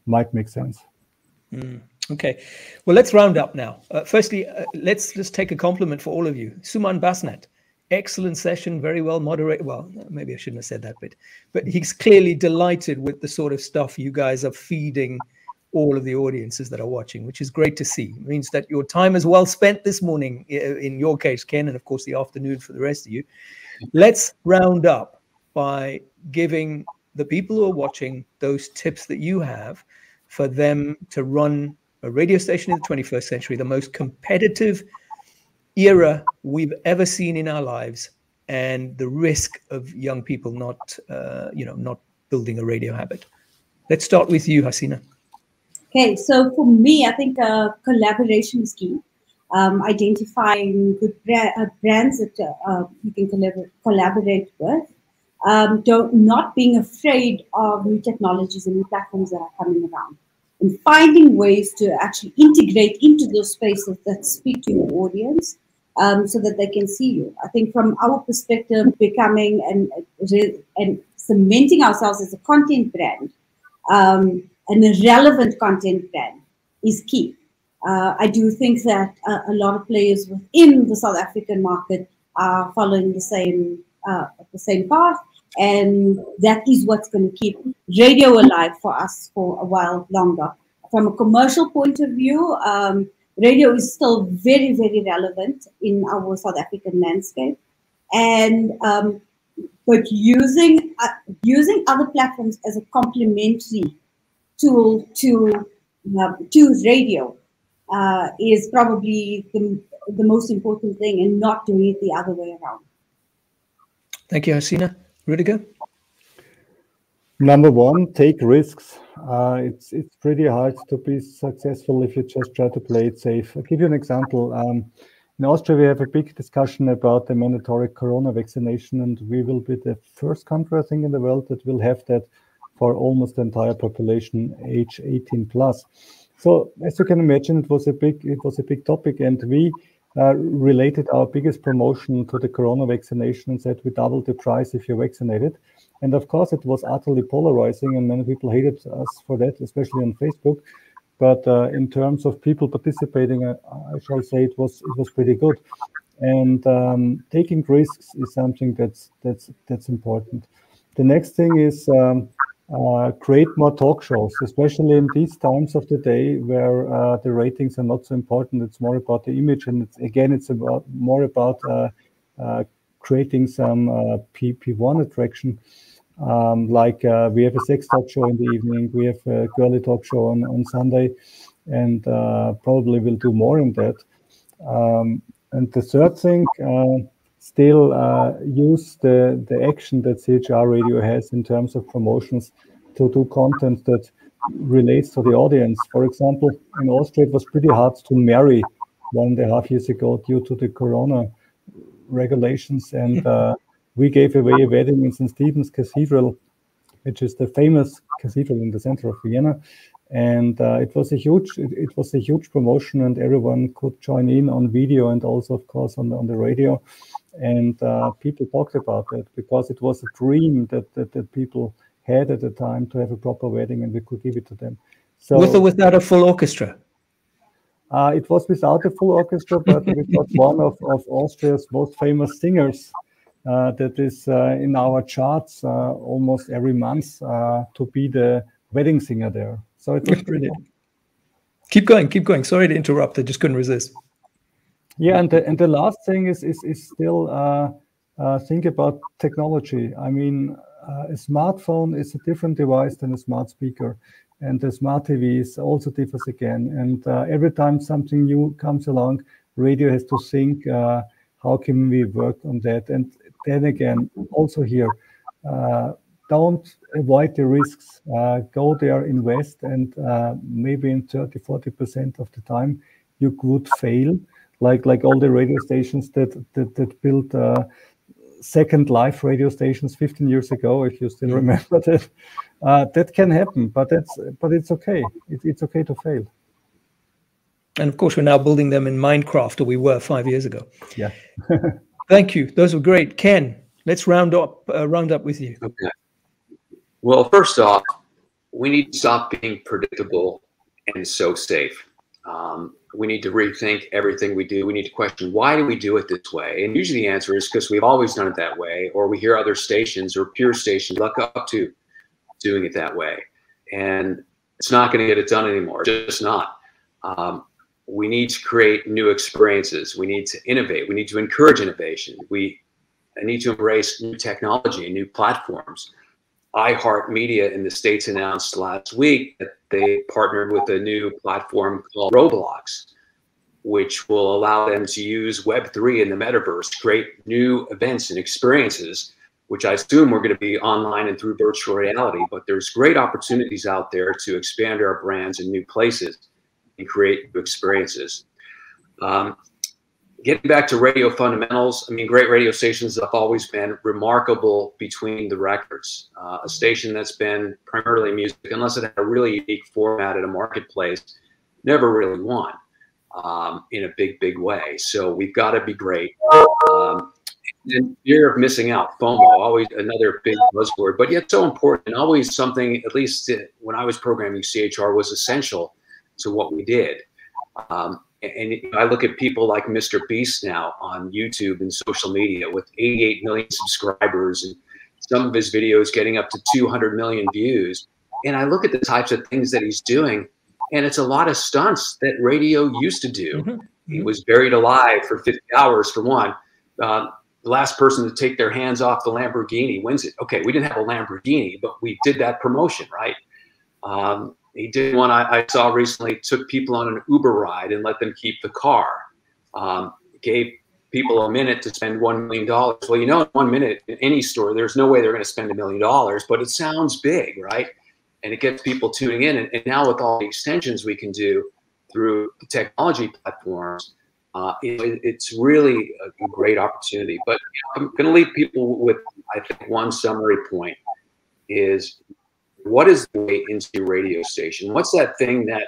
might make sense. Okay, well, let's round up now. Firstly, let's just take a compliment for all of you. Suman Basnat, excellent session, very well moderated. Well, maybe I shouldn't have said that bit, but he's clearly delighted with the sort of stuff you guys are feeding all of the audiences that are watching, which is great to see. It means that your time is well spent this morning, in your case, Ken, and of course the afternoon for the rest of you. Let's round up by giving the people who are watching those tips that you have for them to run a radio station in the 21st century, the most competitive era we've ever seen in our lives, and the risk of young people not building a radio habit. Let's start with you, Hasina. Okay, so for me, I think collaboration is key. Identifying good brands that you can collaborate with. Not being afraid of new technologies and new platforms that are coming around, and finding ways to actually integrate into those spaces that speak to your audience, so that they can see you. I think from our perspective, becoming and cementing ourselves as a content brand, and a relevant content brand is key. I do think that a lot of players within the South African market are following the same path, and that is what's going to keep radio alive for us for a while longer. from a commercial point of view, radio is still very, very relevant in our South African landscape. And but using other platforms as a complementary tool to radio is probably the most important thing, and not doing it the other way around. Thank you, Hasina. Rüdiger? Number one, take risks. It's pretty hard to be successful if you just try to play it safe. I'll give you an example. In Austria, we have a big discussion about the mandatory corona vaccination, and we will be the first country, I think, in the world that will have that for almost the entire population, age 18 plus. So, as you can imagine, it was a big topic, and we related our biggest promotion to the corona vaccination and said we doubled the price if you're vaccinated. And of course, it was utterly polarizing, and many people hated us for that, especially on Facebook. But in terms of people participating, I shall say it was pretty good. And taking risks is something that's important. The next thing is create more talk shows, especially in these times of the day where the ratings are not so important. It's more about the image, and it's more about creating some P1 attraction. Like we have a sex talk show in the evening, we have a girly talk show on Sunday, and probably we'll do more in that. And the third thing, still use the action that CHR Radio has in terms of promotions to do content that relates to the audience. For example, in Austria, it was pretty hard to marry 1.5 years ago due to the corona regulations, and we gave away a wedding in St. Stephen's Cathedral, which is the famous cathedral in the center of Vienna, and it was a huge promotion, and everyone could join in on video and also, of course, on the radio, and people talked about it because it was a dream that people had at the time to have a proper wedding, and we could give it to them. So, with or without a full orchestra? It was without a full orchestra, but we got one of Austria's most famous singers that is in our charts almost every month to be the wedding singer there. So it was brilliant. Keep going. Sorry to interrupt. I just couldn't resist. Yeah, and the last thing is still think about technology. I mean, a smartphone is a different device than a smart speaker, and the smart TV also differs again. And every time something new comes along, radio has to think, how can we work on that? And then again, also here, don't avoid the risks. Go there, invest, and maybe in 30-40% of the time, you could fail, like all the radio stations that built second life radio stations 15 years ago, if you still remember that. That can happen, but it's okay. It's okay to fail. And of course, we're now building them in Minecraft, or we were 5 years ago. Yeah. Thank you. Those were great. Ken, let's round up with you. Okay. Well, first off, we need to stop being predictable and so safe. We need to rethink everything we do. We need to question, why do we do it this way? And usually the answer is because we've always done it that way, or we hear other stations or peer stations look up to doing it that way. And it's not going to get it done anymore. Just not. We need to create new experiences. We need to innovate. We need to encourage innovation. We need to embrace new technology and new platforms. iHeartMedia in the States announced last week that they partnered with a new platform called Roblox, which will allow them to use Web3 in the metaverse, create new events and experiences, which I assume are going to be online and through virtual reality. But there's great opportunities out there to expand our brands in new places and create new experiences. Getting back to radio fundamentals, I mean, great radio stations have always been remarkable between the records. A station that's been primarily music, unless it had a really unique format at a marketplace, never really won in a big way. So we've got to be great. And fear of missing out, FOMO, always another big buzzword, but yet so important, and always something, at least when I was programming CHR, was essential to what we did. And I look at people like Mr. Beast now on YouTube and social media with 88 million subscribers, and some of his videos getting up to 200 million views. And I look at the types of things that he's doing, And it's a lot of stunts that radio used to do. Mm-hmm. He was buried alive for 50 hours for one. The last person to take their hands off the Lamborghini wins it. Okay, we didn't have a Lamborghini, but we did that promotion, right? He did one I saw recently, took people on an Uber ride and let them keep the car. Gave people a minute to spend $1 million. Well, you know, in 1 minute in any store, there's no way they're going to spend $1 million, but it sounds big, right? And it gets people tuning in. And now with all the extensions we can do through the technology platforms, it's really a great opportunity. But I'm going to leave people with, I think, one summary point is, what is the way into your radio station? What's that thing that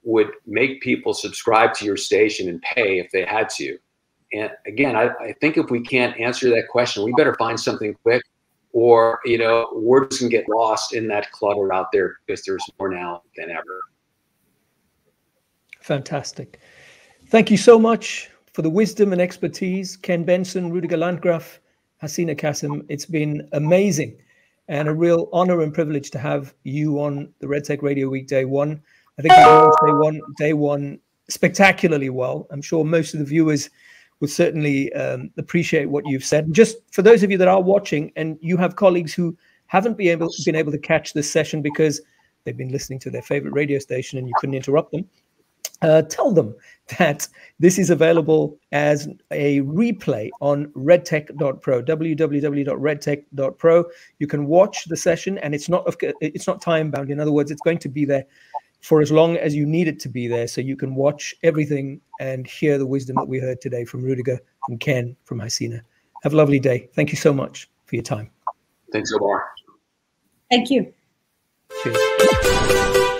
would make people subscribe to your station and pay if they had to? And again, I think if we can't answer that question, we better find something quick, or, you know, we're just gonna get lost in that clutter out there, because there's more now than ever. Fantastic. Thank you so much for the wisdom and expertise, Ken Benson, Rudiger Landgraf, Hasina Kassem. It's been amazing and a real honor and privilege to have you on the RedTech Radio Week Day One. I think we launched day one spectacularly well. I'm sure most of the viewers would certainly appreciate what you've said. Just for those of you that are watching and you have colleagues who haven't been able to catch this session because they've been listening to their favorite radio station and you couldn't interrupt them, tell them that this is available as a replay on redtech.pro, www.redtech.pro. You can watch the session, and it's not time bound. In other words, it's going to be there for as long as you need it to be there, so you can watch everything and hear the wisdom that we heard today from Rudiger, from Ken, from Hasina. Have a lovely day. Thank you so much for your time. Thanks, Omar. Thank you. Cheers.